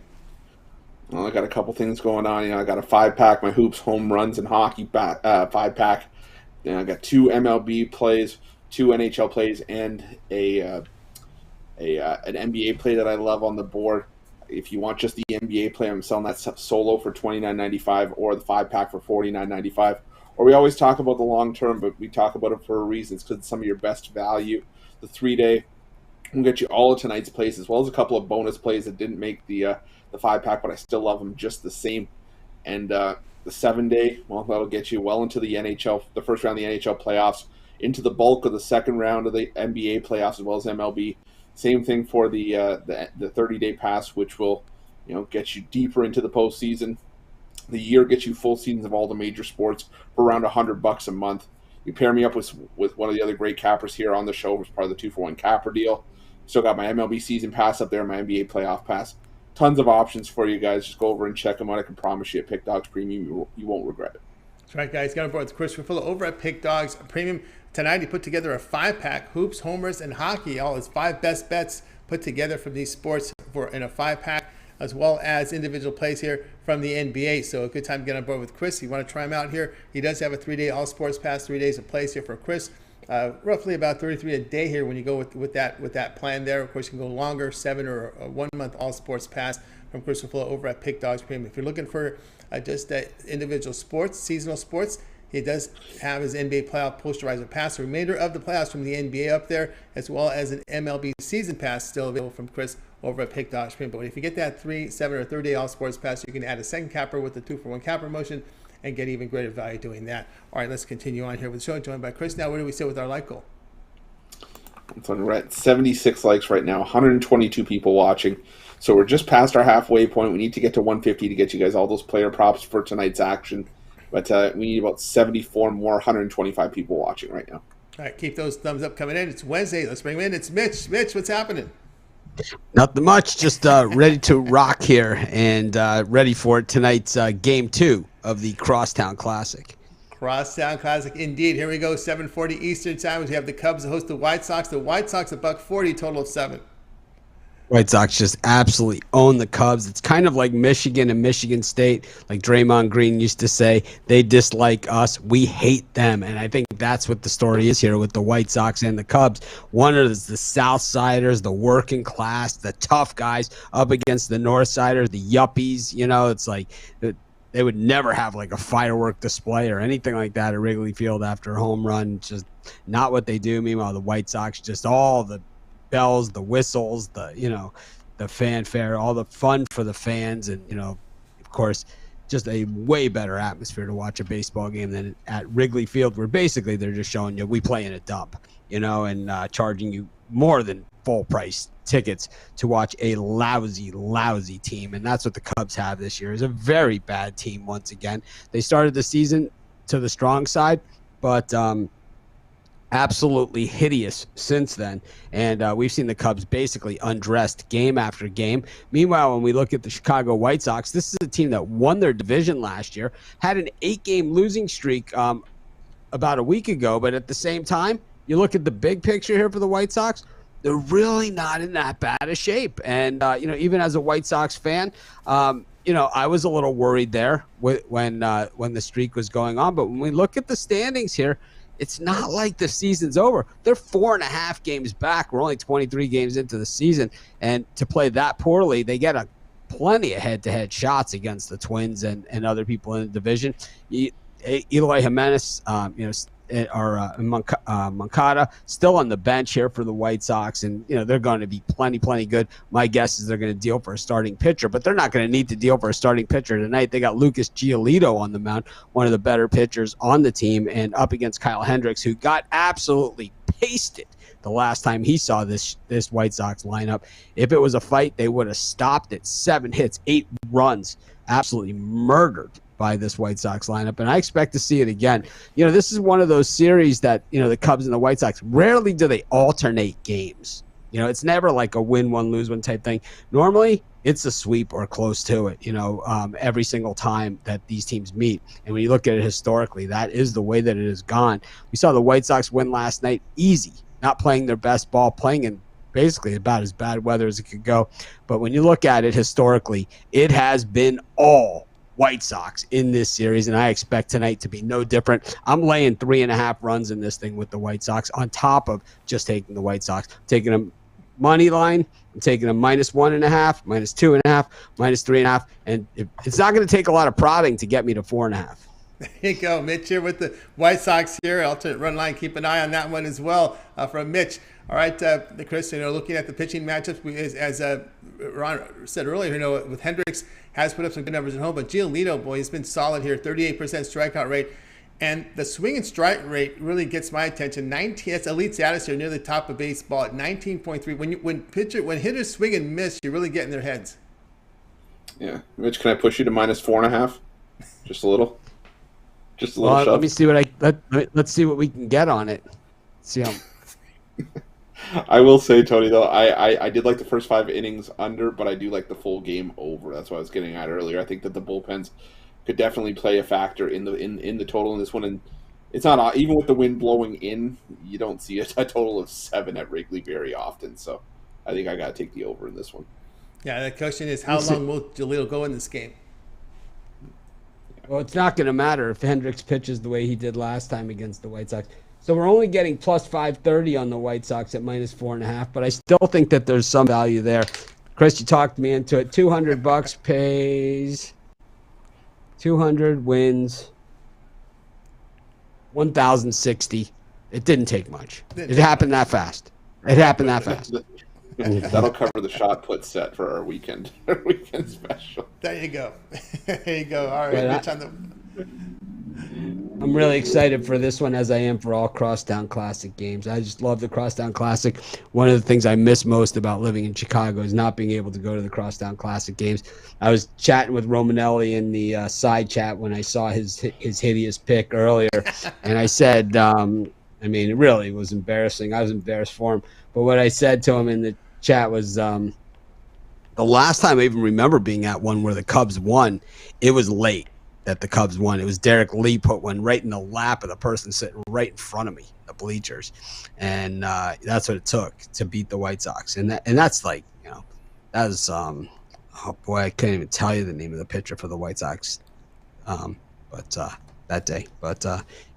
Well, I got a couple things going on. I got a 5-pack, my hoops, home runs, and hockey 5-pack. I got 2 MLB plays, 2 NHL plays, and an NBA play that I love on the board. If you want just the NBA play, I'm selling that solo for $29.95 or the 5-pack for $49.95. Or we always talk about the long term, but we talk about it for a reason. It's because it's some of your best value. The 3-day will get you all of tonight's plays, as well as a couple of bonus plays that didn't make the 5-pack, but I still love them just the same. And the 7-day, well, that'll get you well into the NHL, the first round of the NHL playoffs, into the bulk of the second round of the NBA playoffs, as well as MLB. Same thing for the 30-day pass, which will get you deeper into the postseason. The year gets you full seasons of all the major sports for around $100 a month. You pair me up with one of the other great cappers here on the show, as part of the 2-for-1 capper deal. Still got my MLB season pass up there, my NBA playoff pass. Tons of options for you guys. Just go over and check them out. I can promise you at Pick Dogs Premium, you won't regret it. That's right, guys. Got on board with Chris Ruffolo over at Pick Dogs Premium. Tonight he put together a 5-pack, hoops, homers, and hockey, all his 5 best bets put together from these sports in a 5-pack, as well as individual plays here from the NBA. So a good time to get on board with Chris. You want to try him out here. He does have a 3-day all sports pass, 3 days of plays here for Chris. Roughly about 33 a day here when you go with that plan there. Of course, you can go longer, 7 or a 1 month all sports pass from Chris Ruffolo over at Pick Dogs Premium. If you're looking for just individual sports, seasonal sports, he does have his NBA playoff posterizer pass, the remainder of the playoffs from the NBA up there, as well as an MLB season pass still available from Chris over at Pick Dogs Premium. But if you get that 3, 7, or 30-day all sports pass, you can add a second capper with the 2-for-1 capper promotion and get even greater value doing that. All right, let's continue on here with the show. Joined by Chris. Now, where do we sit with our like goal? So we're at 76 likes right now, 122 people watching. So we're just past our halfway point. We need to get to 150 to get you guys all those player props for tonight's action. But we need about 74 more, 125 people watching right now. All right, keep those thumbs up coming in. It's Wednesday. Let's bring him in. It's Mitch. Mitch, what's happening? Nothing much. Just ready to rock here and ready for tonight's Game 2 of the Crosstown Classic. Crosstown Classic, indeed. Here we go, 7:40 Eastern Time. We have the Cubs host the White Sox. The White Sox, $1.40, total of 7. White Sox just absolutely own the Cubs. It's kind of like Michigan and Michigan State, like Draymond Green used to say. They dislike us. We hate them. And I think that's what the story is here with the White Sox and the Cubs. One is the Southsiders, the working class, the tough guys up against the Northsiders, the yuppies. You know, it's like they would never have like a firework display or anything like that at Wrigley Field after a home run. Just not what they do. Meanwhile, the White Sox, just all the bells, the whistles, the fanfare, all the fun for the fans, and of course, just a way better atmosphere to watch a baseball game than at Wrigley Field, where basically they're just showing you we play in a dump, and charging you more than full price tickets to watch a lousy team. And that's what the Cubs have this year, is a very bad team once again. They started the season to the strong side, but absolutely hideous since then, and we've seen the Cubs basically undressed game after game. Meanwhile, when we look at the Chicago White Sox, this is a team that won their division last year, had an 8-game losing streak about a week ago, but at the same time, you look at the big picture here for the White Sox, they're really not in that bad a shape. And even as a White Sox fan, I was a little worried there when the streak was going on, but when we look at the standings here, it's not like the season's over. They're 4.5 games back. We're only 23 games into the season. And to play that poorly, they get plenty of head-to-head shots against the Twins and other people in the division. Eloy Jimenez, Moncada still on the bench here for the White Sox, and they're going to be plenty good. My guess is they're going to deal for a starting pitcher, but they're not going to need to deal for a starting pitcher tonight. They got Lucas Giolito on the mound, one of the better pitchers on the team, and up against Kyle Hendricks, who got absolutely pasted the last time he saw this White Sox lineup. If it was a fight, they would have stopped it. 7 hits, 8 runs, absolutely murdered by this White Sox lineup, and I expect to see it again. This is one of those series that, the Cubs and the White Sox, rarely do they alternate games. It's never like a win one, lose one type thing. Normally, it's a sweep or close to it, every single time that these teams meet. And when you look at it historically, that is the way that it has gone. We saw the White Sox win last night easy, not playing their best ball, playing in basically about as bad weather as it could go. But when you look at it historically, it has been all White Sox in this series, and I expect tonight to be no different. I'm laying 3.5 runs in this thing with the White Sox on top of just taking the White Sox. I'm taking them money line. I'm taking them -1.5, -2.5, -3.5, and it's not going to take a lot of prodding to get me to 4.5. There you go, Mitch here with the White Sox here. Alternate run line. Keep an eye on that one as well from Mitch. All right, Chris, looking at the pitching matchups, as Ron said earlier, with Hendricks has put up some good numbers at home, but Giolito, boy, he's been solid here, 38% strikeout rate. And the swing and strike rate really gets my attention. 19, that's elite status here, near the top of baseball at 19.3. When hitters swing and miss, you really get in their heads. Yeah, Mitch, can I push you to -4.5? Just a little. Just a little shove. Let me see let's see what we can get on it. See how. I will say, Tony, though, I did like the first 5 innings under, but I do like the full game over. That's what I was getting at earlier. I think that the bullpens could definitely play a factor in the total in this one. And it's not, even with the wind blowing in, you don't see a total of 7 at Wrigley very often. So I think I got to take the over in this one. Yeah, the question is, how long will Giolito go in this game? Well, it's not going to matter if Hendricks pitches the way he did last time against the White Sox. So we're only getting plus 530 on the White Sox at minus 4.5, but I still think that there's some value there. Chris, you talked me into it. $200 pays 200 wins 1,060. It didn't take much. It happened that fast. That'll cover the shot put set for our weekend special. There you go. There you go. All right, Mitch on the. I'm really excited for this one, as I am for all Crosstown Classic games. I just love the Crosstown Classic. One of the things I miss most about living in Chicago is not being able to go to the Crosstown Classic games. I was chatting with Romanelli in the side chat when I saw his hideous pick earlier, and I said, I mean, it really was embarrassing. I was embarrassed for him. But what I said to him in the chat was, the last time I even remember being at one where the Cubs won, it was late that the Cubs won. It was Derek Lee put one right in the lap of the person sitting right in front of me, the bleachers, and that's what it took to beat the White Sox. And that's like, you know, that was oh boy, I can't even tell you the name of the pitcher for the White Sox, but that day. But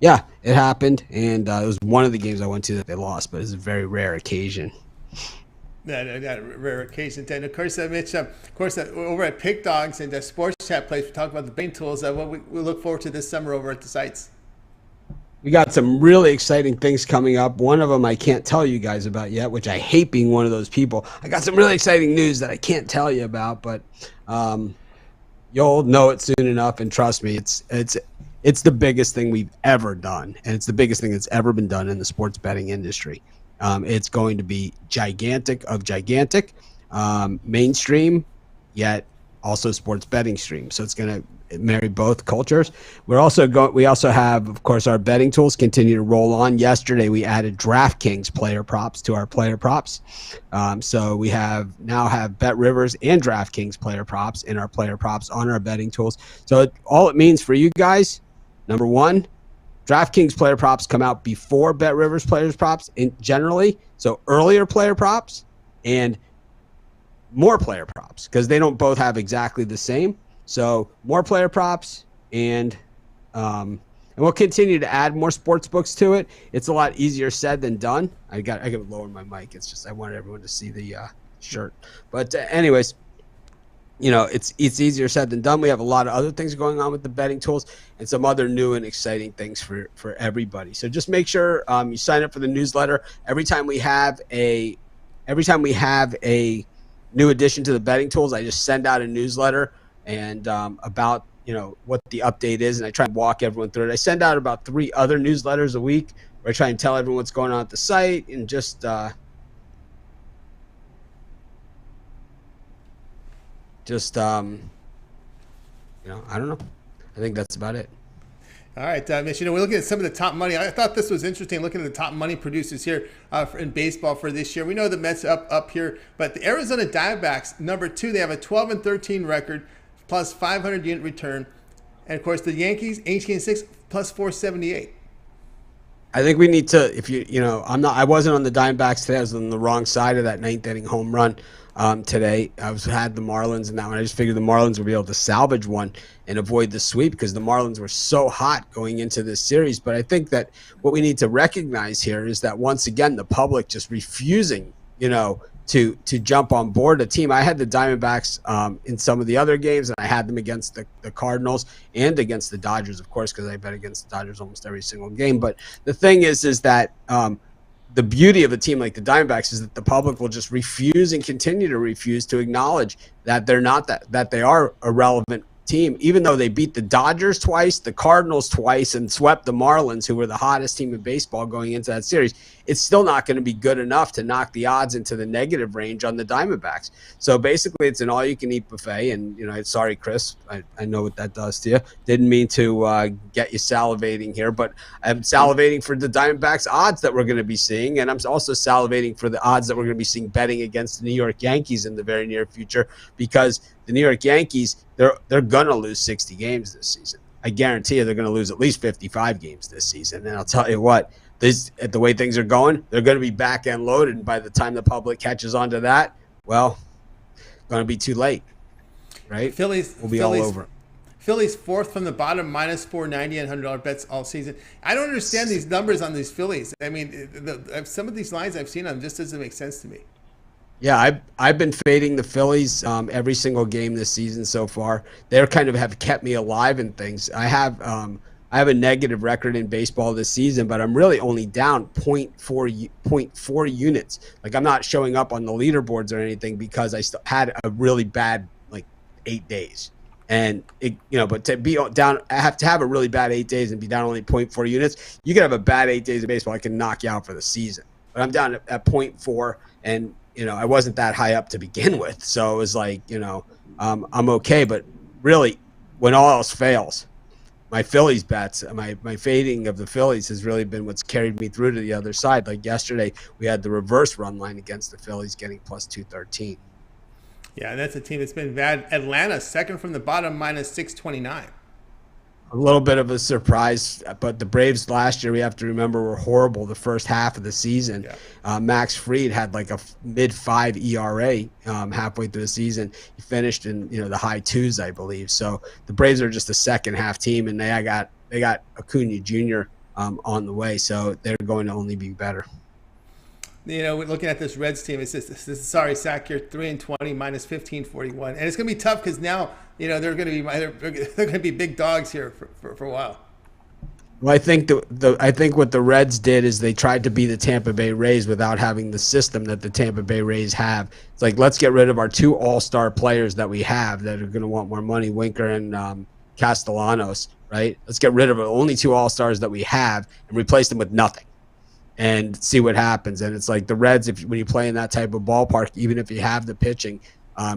yeah, it happened, and it was one of the games I went to that they lost, but it's a very rare occasion. That rare occasion. And of course, Mitch, over at Pick Dogs and the Sports Chat place, we talk about the betting tools. What we look forward to this summer over at the sites. We got some really exciting things coming up. One of them I can't tell you guys about yet, which I hate being one of those people. I got some really exciting news that I can't tell you about, but you'll know it soon enough. And trust me, it's the biggest thing we've ever done, and it's the biggest thing that's ever been done in the sports betting industry. It's going to be gigantic, mainstream, yet also sports betting stream. So it's going to marry both cultures. We also have, of course, our betting tools continue to roll on. Yesterday, we added DraftKings player props to our player props. So we now have Bet Rivers and DraftKings player props in our player props on our betting tools. So all it means for you guys, number one, DraftKings player props come out before Bet Rivers players props generally. So earlier player props and more player props, because they don't both have exactly the same. So more player props, and we'll continue to add more sports books to it. It's a lot easier said than done. I got to lower my mic. It's just I wanted everyone to see the shirt. But anyways, you know, it's easier said than done. We have a lot of other things going on with the betting tools and some other new and exciting things for everybody. So just make sure you sign up for the newsletter. Every time we have a new addition to the betting tools, I just send out a newsletter and about, you know, what the update is, and I try and walk everyone through it. I send out about 3 other newsletters a week where I try and tell everyone what's going on at the site and just you know, I don't know. I think that's about it. All right, Mitch, you know, we're looking at some of the top money. I thought this was interesting, looking at the top money producers here in baseball for this year. We know the Mets up here, but the Arizona Diamondbacks, number 2, they have a 12-13 record, plus 500 unit return. And, of course, the Yankees, 18-6, plus 478. I think we need to, I wasn't on the Diamondbacks today. I was on the wrong side of that 9th inning home run today. I had the Marlins in that one. I just figured the Marlins would be able to salvage one and avoid the sweep because the Marlins were so hot going into this series. But I think that what we need to recognize here is that once again, the public just refusing, to jump on board a team. I had the Diamondbacks in some of the other games, and I had them against the Cardinals and against the Dodgers, of course, because I bet against the Dodgers almost every single game. But the thing is that the beauty of a team like the Diamondbacks is that the public will just refuse and continue to refuse to acknowledge that they're not that they are a relevant team, even though they beat the Dodgers twice, the Cardinals twice, and swept the Marlins, who were the hottest team in baseball going into that series. It's still not going to be good enough to knock the odds into the negative range on the Diamondbacks. So basically, it's an all-you-can-eat buffet. And sorry, Chris, I know what that does to you. Didn't mean to get you salivating here, but I'm salivating for the Diamondbacks odds that we're going to be seeing, and I'm also salivating for the odds that we're going to be seeing betting against the New York Yankees in the very near future, because the New York Yankees, they're going to lose 60 games this season. I guarantee you they're going to lose at least 55 games this season. And I'll tell you what, the way things are going, they're going to be back end loaded. And by the time the public catches on to that, well, going to be too late, right? Phillies will be all over. Phillies fourth from the bottom, minus 490 and $100 bets all season. I don't understand these numbers on these Phillies. I mean, some of these lines I've seen on just doesn't make sense to me. Yeah, I've been fading the Phillies every single game this season so far. They're kind of have kept me alive in things. I have a negative record in baseball this season, but I'm really only down 0.4 units. Like, I'm not showing up on the leaderboards or anything because I still had a really bad 8 days. And but to be down, I have to have a really bad 8 days and be down only 0.4 units. You can have a bad 8 days of baseball, I can knock you out for the season. But I'm down at 0.4, and I wasn't that high up to begin with, so it was like, I'm okay. But really, when all else fails, my Phillies bets, my fading of the Phillies has really been what's carried me through to the other side. Like yesterday, we had the reverse run line against the Phillies, getting plus 213. Yeah, and that's a team that's been bad. Atlanta, second from the bottom, minus 629. A little bit of a surprise, but the Braves last year, we have to remember, were horrible the first half of the season. Yeah. Max Fried had like a mid-5 ERA halfway through the season. He finished in the high 2s, I believe. So the Braves are just a second half team, and they got Acuna Jr. On the way, so they're going to only be better. Looking at this Reds team, it's just sorry, Sack, you're 3-20, minus 1541, and it's going to be tough because now they're going to be big dogs here for a while. Well, I think I think what the Reds did is they tried to be the Tampa Bay Rays without having the system that the Tampa Bay Rays have. It's like, let's get rid of our 2 all-star players that we have that are going to want more money, Winker and Castellanos, right? Let's get rid of the only 2 all-stars that we have and replace them with nothing, and see what happens. And it's like the Reds, when you play in that type of ballpark, even if you have the pitching,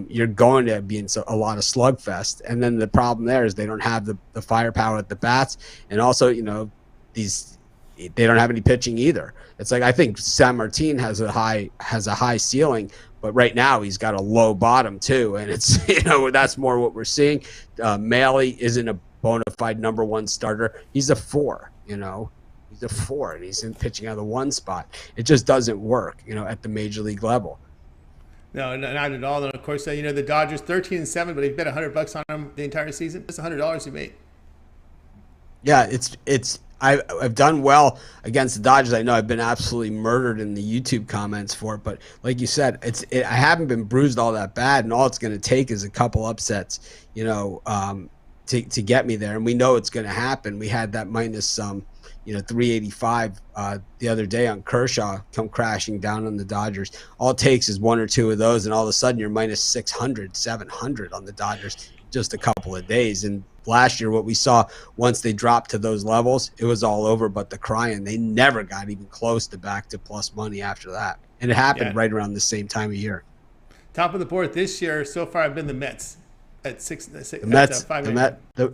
you're going to be in a lot of slugfest. And then the problem there is they don't have the firepower at the bats, and also they don't have any pitching either. It's like, I think San Martin has a high ceiling, but right now he's got a low bottom too, and it's that's more what we're seeing. Maley isn't a bona fide number 1 starter. He's a 4. He's a 4, and he's in pitching out of the 1 spot. It just doesn't work, at the major league level. No, not at all. And of course, the Dodgers 13-7, but he bet $100 on them the entire season. That's $100 he made. Yeah, I've done well against the Dodgers. I know I've been absolutely murdered in the YouTube comments for it, but like you said, I haven't been bruised all that bad, and all it's going to take is a couple upsets, to get me there. And we know it's going to happen. We had that minus 385 the other day on Kershaw come crashing down on the Dodgers. All it takes is 1 or 2 of those, and all of a sudden you're minus 600, 700 on the Dodgers just a couple of days. And last year, what we saw, once they dropped to those levels, it was all over but the crying. They never got even close to back to plus money after that. And it happened right around the same time of year. Top of the board this year so far have been the Mets at 5. The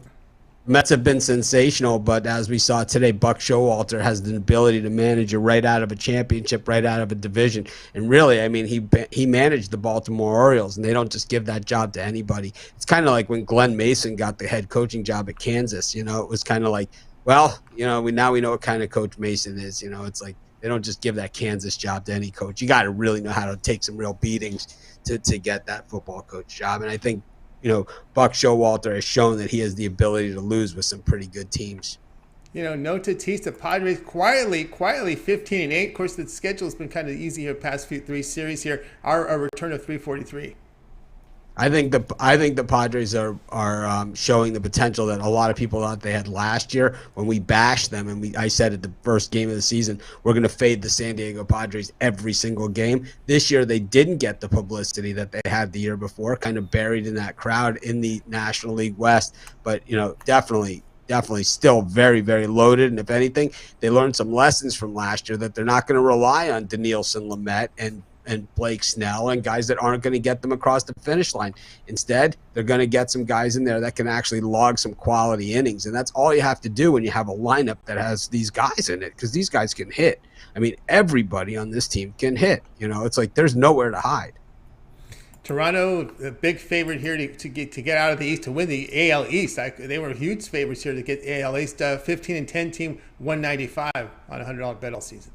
Mets have been sensational, but as we saw today, Buck Showalter has the ability to manage you right out of a championship, right out of a division. And really, I mean, he managed the Baltimore Orioles, and they don't just give that job to anybody. It's kind of like when Glenn Mason got the head coaching job at Kansas. It was kind of like, well, we know what kind of coach Mason is. It's like they don't just give that Kansas job to any coach. You got to really know how to take some real beatings to get that football coach job. And I think Buck Showalter has shown that he has the ability to lose with some pretty good teams. No Tatis, the Padres quietly 15-8. Of course, the schedule has been kind of easy here past 3 series here. Our return of 343. I think the Padres are showing the potential that a lot of people thought they had last year when we bashed them, and I said at the first game of the season, we're going to fade the San Diego Padres every single game. This year they didn't get the publicity that they had the year before, kind of buried in that crowd in the National League West, but definitely still very, very loaded. And if anything, they learned some lessons from last year that they're not going to rely on Danielson, Lamet, and Blake Snell and guys that aren't going to get them across the finish line. Instead, they're going to get some guys in there that can actually log some quality innings. And that's all you have to do when you have a lineup that has these guys in it, because these guys can hit. I mean, everybody on this team can hit. It's like there's nowhere to hide. Toronto, a big favorite here to get out of the East, to win the AL East. They were huge favorites here to get AL East. 15-10 team, 195 on a $100 bet all season.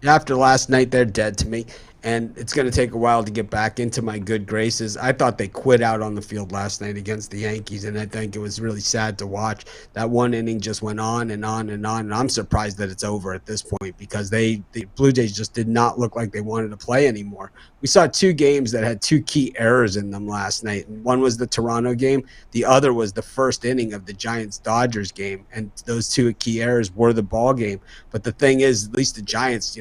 After last night, they're dead to me, and it's going to take a while to get back into my good graces. I thought they quit out on the field last night against the Yankees, and I think it was really sad to watch. That one inning just went on and on and on, and I'm surprised that it's over at this point because the Blue Jays just did not look like they wanted to play anymore. We saw two games that had two key errors in them last night. One was the Toronto game. The other was the first inning of the Giants-Dodgers game, and those two key errors were the ball game. But the thing is, at least the Giants,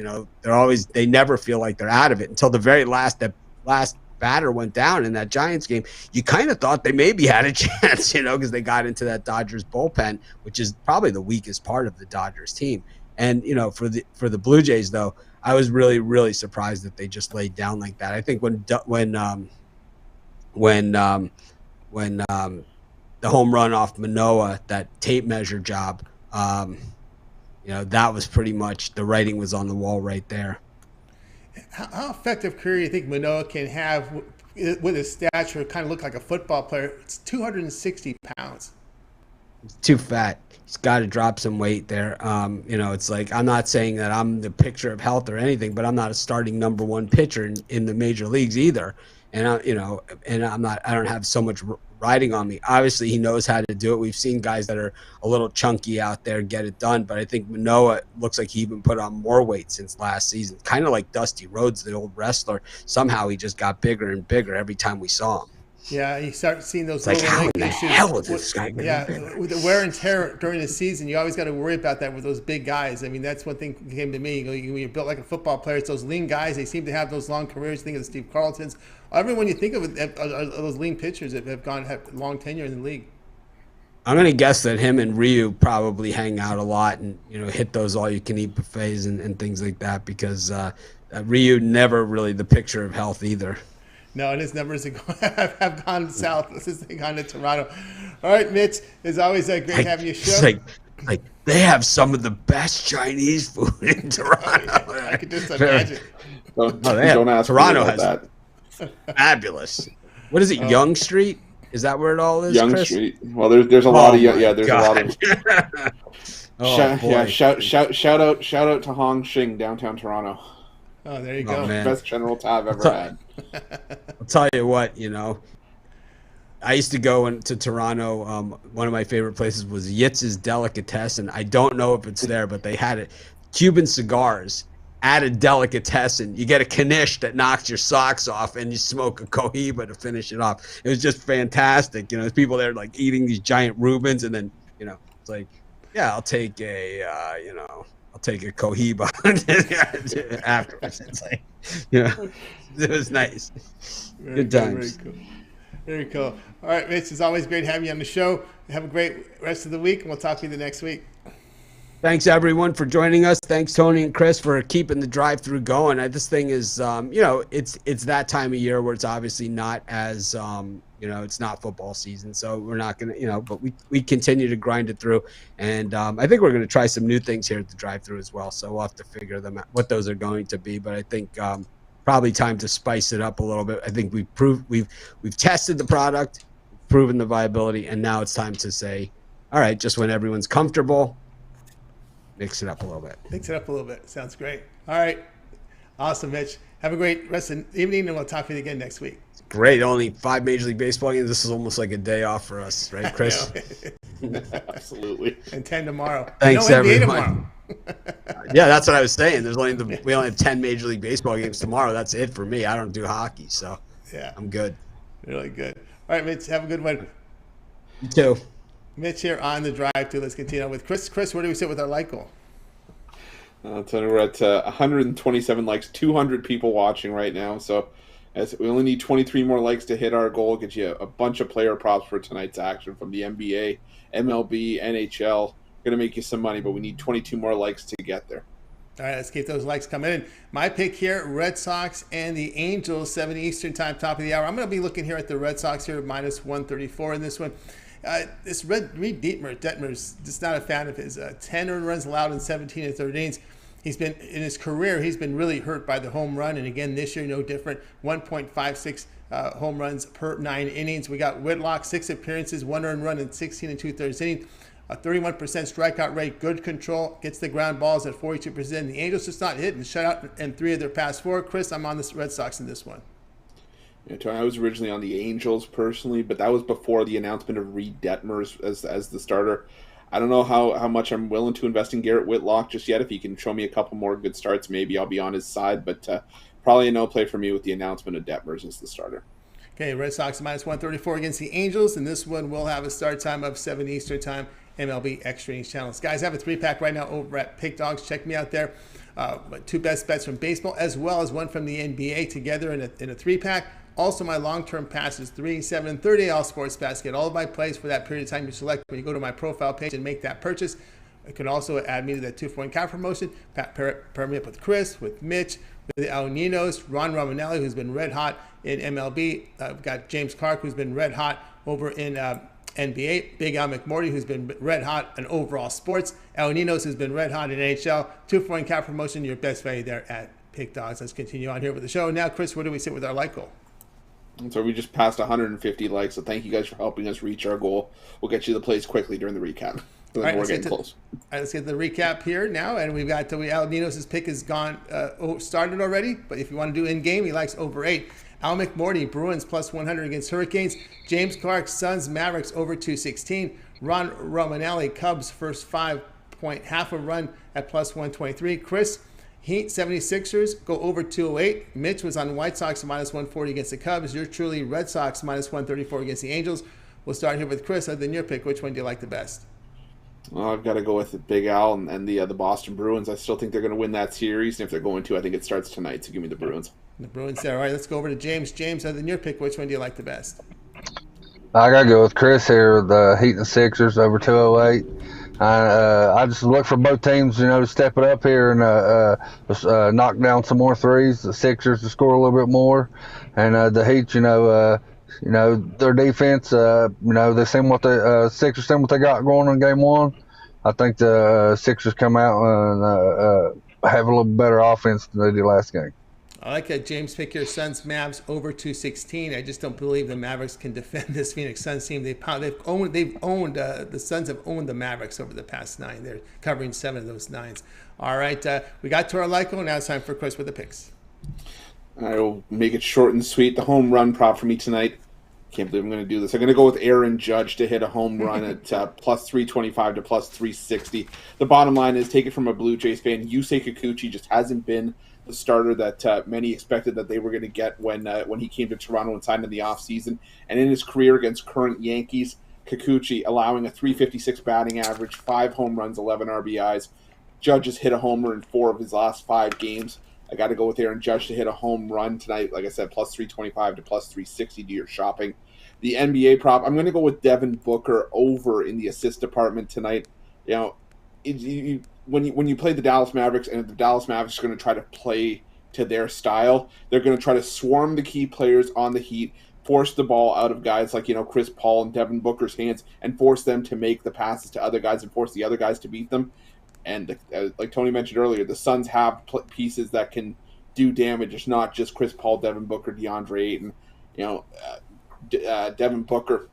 they never feel like they're out of it until the very last batter went down in that Giants game. You kind of thought they maybe had a chance, because they got into that Dodgers bullpen, which is probably the weakest part of the Dodgers team. And for the Blue Jays though, I was really, really surprised that they just laid down like that. I think when the home run off Manoah, that tape measure job, that was pretty much, the writing was on the wall right there. How effective career do you think Manoah can have with his stature, kind of look like a football player? It's 260 pounds. He's too fat. He's got to drop some weight there. It's like, I'm not saying that I'm the picture of health or anything, but I'm not a starting number one pitcher in the major leagues either. And I don't have so much riding on me. Obviously, he knows how to do it. We've seen guys that are a little chunky out there get it done, but I think Manoah looks like he even put on more weight since last season. Kind of like Dusty Rhodes, the old wrestler. Somehow he just got bigger and bigger every time we saw him. Yeah, you start seeing those like, lower how leg in the issues. hell is this guy gonna Yeah, with the wear and tear during the season, you always got to worry about that with those big guys. I mean, that's one thing that came to me. When you're built like a football player, it's those lean guys. They seem to have those long careers. Think of the Steve Carltons. Everyone you think of are those lean pitchers that have long tenure in the league. I'm going to guess that him and Ryu probably hang out a lot and, hit those all-you-can-eat buffets and things like that because Ryu never really the picture of health either. No, and his numbers have gone south since they gone to Toronto. All right, Mitch, it's always great having you show. It's like they have some of the best Chinese food in Toronto. I could just imagine. Don't ask Toronto me about has fabulous. What is it, Yonge Street? Is that where it all is, Yonge Chris? Street. Well, there's a lot of there's God. a lot of shout out to Hong Shing, downtown Toronto. Oh, there you go. Man. Best General Ta I've ever had. I'll tell you what, I used to go to Toronto. One of my favorite places was Yitz's Delicatessen. I don't know if it's there, but they had it. Cuban cigars at a delicatessen. You get a knish that knocks your socks off, and you smoke a cohiba to finish it off. It was just fantastic. There's people there like eating these giant Reubens, and then it's like, yeah, I'll take a cohiba afterwards. It's like, it was nice. Good times. Very cool. All right, Mitch, it's always great having you on the show. Have a great rest of the week, and we'll talk to you the next week. Thanks, everyone, for joining us. Thanks, Tony and Chris, for keeping the drive-through going. This thing is, it's that time of year where it's obviously not as, it's not football season, so we're not going to, but we continue to grind it through. And I think we're going to try some new things here at the drive-through as well, so we'll have to figure them out, what those are going to be. But I think probably time to spice it up a little bit. I think we've tested the product, proven the viability, and now it's time to say, all right, just when everyone's comfortable, mix it up a little bit. Mix it up a little bit. Sounds great. All right. Awesome, Mitch. Have a great rest of the evening, and we'll talk to you again next week. Great. Only 5 Major League Baseball games. This is almost like a day off for us, right, Chris? Absolutely. And 10 tomorrow. Thanks, NBA everyone. tomorrow. Yeah, that's what I was saying. We only have 10 Major League Baseball games tomorrow. That's it for me. I don't do hockey, so yeah, I'm good. Really good. All right, Mitch. Have a good one. You too. Mitch here on the drive-thru. Let's continue on with Chris. Chris, where do we sit with our like goal? So we're at 127 likes, 200 people watching right now. So we only need 23 more likes to hit our goal. Get you a bunch of player props for tonight's action from the NBA, MLB, NHL. Going to make you some money, but we need 22 more likes to get there. All right, let's keep those likes coming in. My pick here, Red Sox and the Angels, 7 Eastern time, top of the hour. I'm going to be looking here at the Red Sox here, minus 134 in this one. Reed Detmer's just not a fan of his. 10 earned runs allowed in 17 and third innings. He's been, in his career, he's been really hurt by the home run. And again, this year, no different. 1.56 home runs per 9 innings. We got Whitlock, 6 appearances, 1 earned run in 16 2/3 innings. A 31% strikeout rate, good control, gets the ground balls at 42%. The Angels just not hitting, shutout in 3 of their past 4. Chris, I'm on the Red Sox in this one. Yeah, Tony, I was originally on the Angels personally, but that was before the announcement of Reed Detmers as the starter. I don't know how much I'm willing to invest in Garrett Whitlock just yet. If he can show me a couple more good starts, maybe I'll be on his side. But probably a no play for me with the announcement of Detmers as the starter. Okay, Red Sox minus 134 against the Angels, and this one will have a start time of 7 Eastern time, MLB Extra Innings channels. Guys, I have a 3-pack right now over at Pick Dogs. Check me out there. 2 best bets from baseball, as well as one from the NBA together in a 3-pack. Also, my long-term passes, 3, 7, 30 all sports pass. Get all of my plays for that period of time you select when you go to my profile page and make that purchase. You can also add me to that 2-for-1 cap promotion. Pair me up with Chris, with Mitch, with Ninos, Ron Romanelli, who's been red hot in MLB. We've got James Clark, who's been red hot over in NBA. Big Al McMordie, who's been red hot in overall sports. El Ninos, who's been red hot in NHL. 2-for-1 cap promotion, your best value there at Pick Dogs. Let's continue on here with the show. Now, Chris, where do we sit with our like goal? So we just passed 150 likes, so thank you guys for helping us reach our goal. We'll get you the plays quickly during the recap. All right, we're getting close. All right, let's get the recap here now, and we've got Al Ninos' pick is gone, started already. But if you want to do in game, he likes over 8. Al McMordie, Bruins plus 100 against Hurricanes. James Clark, Suns, Mavericks over 216. Ron Romanelli, Cubs first 5-point half a run at plus 123. Chris, Heat 76ers go over 208. Mitch was on White Sox minus 140 against the Cubs. You're truly Red Sox minus 134 against the Angels. We'll start here with Chris. Other than your pick, which one do you like the best? Well, I've got to go with the Big Al and the Boston Bruins. I still think they're going to win that series, and if they're going to, I think it starts tonight. So give me the Bruins. The Bruins there. All right, let's go over to James. James, other than your pick, which one do you like the best? I got to go with Chris here with the Heat and the Sixers over 208. I just look for both teams, to step it up here and knock down some more threes. The Sixers to score a little bit more, and the Heat, their defense, they seen what the Sixers seen what they got going on game 1. I think the Sixers come out and have a little better offense than they did last game. I like that James pick your Suns Mavs over 216. I just don't believe the Mavericks can defend this Phoenix Suns team. The Suns have owned the Mavericks over the past 9. They're covering 7 of those 9s. All right, we got to our like goal. Now it's time for Chris with the picks. I will make it short and sweet. The home run prop for me tonight. Can't believe I'm going to do this. I'm going to go with Aaron Judge to hit a home run at plus 325 to plus 360. The bottom line is, take it from a Blue Jays fan, Yusei Kikuchi just hasn't been the starter that many expected that they were going to get when he came to Toronto and signed in the offseason. And in his career against current Yankees, Kikuchi allowing a 356 batting average, 5 home runs, 11 RBIs. Judge has hit a homer in 4 of his last 5 games. I got to go with Aaron Judge to hit a home run tonight. Like I said, plus 325 to plus 360 to your shopping. The NBA prop, I'm going to go with Devin Booker over in the assist department tonight. When you play the Dallas Mavericks, and the Dallas Mavericks are going to try to play to their style, they're going to try to swarm the key players on the Heat, force the ball out of guys like Chris Paul and Devin Booker's hands, and force them to make the passes to other guys and force the other guys to beat them. And like Tony mentioned earlier, the Suns have pieces that can do damage. It's not just Chris Paul, Devin Booker, DeAndre Ayton. Devin Booker,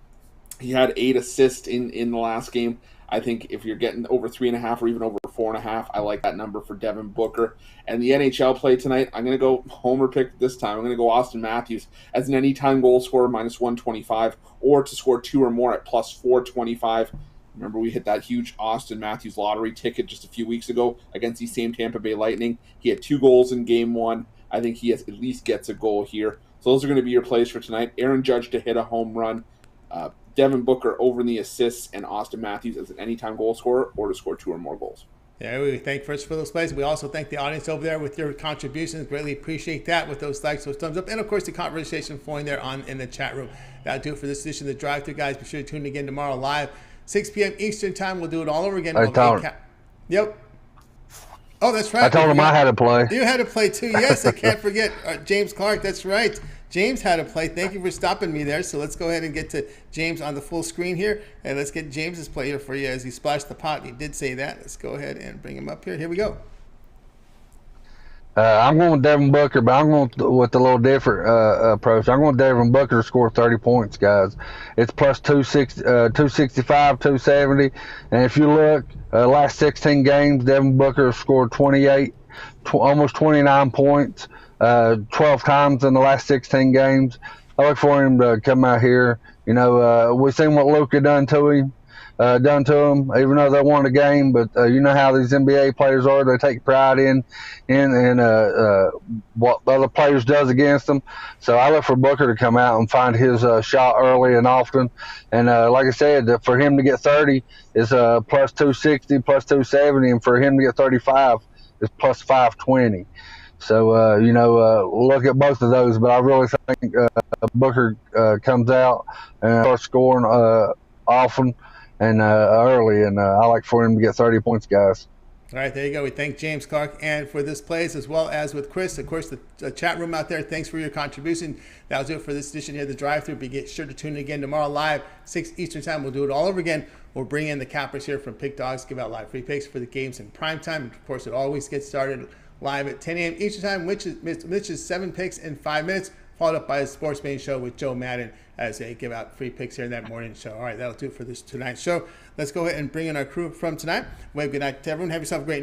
he had 8 assists in the last game. I think if you're getting over 3.5 or even over 4.5, I like that number for Devin Booker. And the NHL play tonight, I'm going to go homer pick this time. I'm going to go Austin Matthews as an anytime goal scorer, minus 125, or to score 2 or more at plus 425. Remember, we hit that huge Austin Matthews lottery ticket just a few weeks ago against these same Tampa Bay Lightning. He had 2 goals in game 1. I think he at least gets a goal here. So those are going to be your plays for tonight. Aaron Judge to hit a home run, Devin Booker over in the assists, and Austin Matthews as an anytime goal scorer or to score 2 or more goals. Yeah, we thank first for those plays. We also thank the audience over there with your contributions. Greatly appreciate that with those likes, those thumbs up, and of course the conversation flowing there in the chat room. That'll do it for this edition of the Drive Thru, guys. Be sure to tune in again tomorrow live, 6 p.m. Eastern time. We'll do it all over again. Yep. Oh, that's right. I told him I had to play. You had to play too. Yes, I can't forget James Clark. That's right. James had to play. Thank you for stopping me there. So let's go ahead and get to James on the full screen here. And let's get James's play here for you as he splashed the pot. He did say that. Let's go ahead and bring him up here. Here we go. I'm going with Devin Booker, but I'm going with a little different approach. I'm going with Devin Booker to score 30 points, guys. It's plus 265, 270. And if you look, last 16 games, Devin Booker has scored 28, almost 29 points, 12 times in the last 16 games. I look for him to come out here. You know, we've seen what Luka done to him. Even though they won the game. But you know how these NBA players are; they take pride in what the other players does against them. So I look for Booker to come out and find his shot early and often. And like I said, for him to get 30 is plus 260, plus 270, and for him to get 35 is plus 520. So you know, look at both of those. But I really think Booker comes out and starts scoring often and early, and I like for him to get 30 points, guys. All right, there you go. We thank James Clark and for this plays, as well as with Chris. Of course, the chat room out there, thanks for your contribution. That'll do it for this edition here of the Drive-Thru. Be sure to tune in again tomorrow live, 6 Eastern time. We'll do it all over again. We'll bring in the cappers here from Pick Dogs, give out live free picks for the games in prime time. And of course, it always gets started live at 10 a.m. Eastern time, which is 7 picks in 5 minutes, followed up by a Sports Main show with Joe Madden as they give out free picks here in that morning show. All right, that'll do it for this tonight's show. Let's go ahead and bring in our crew from tonight. Wave good night to everyone. Have yourself a great night.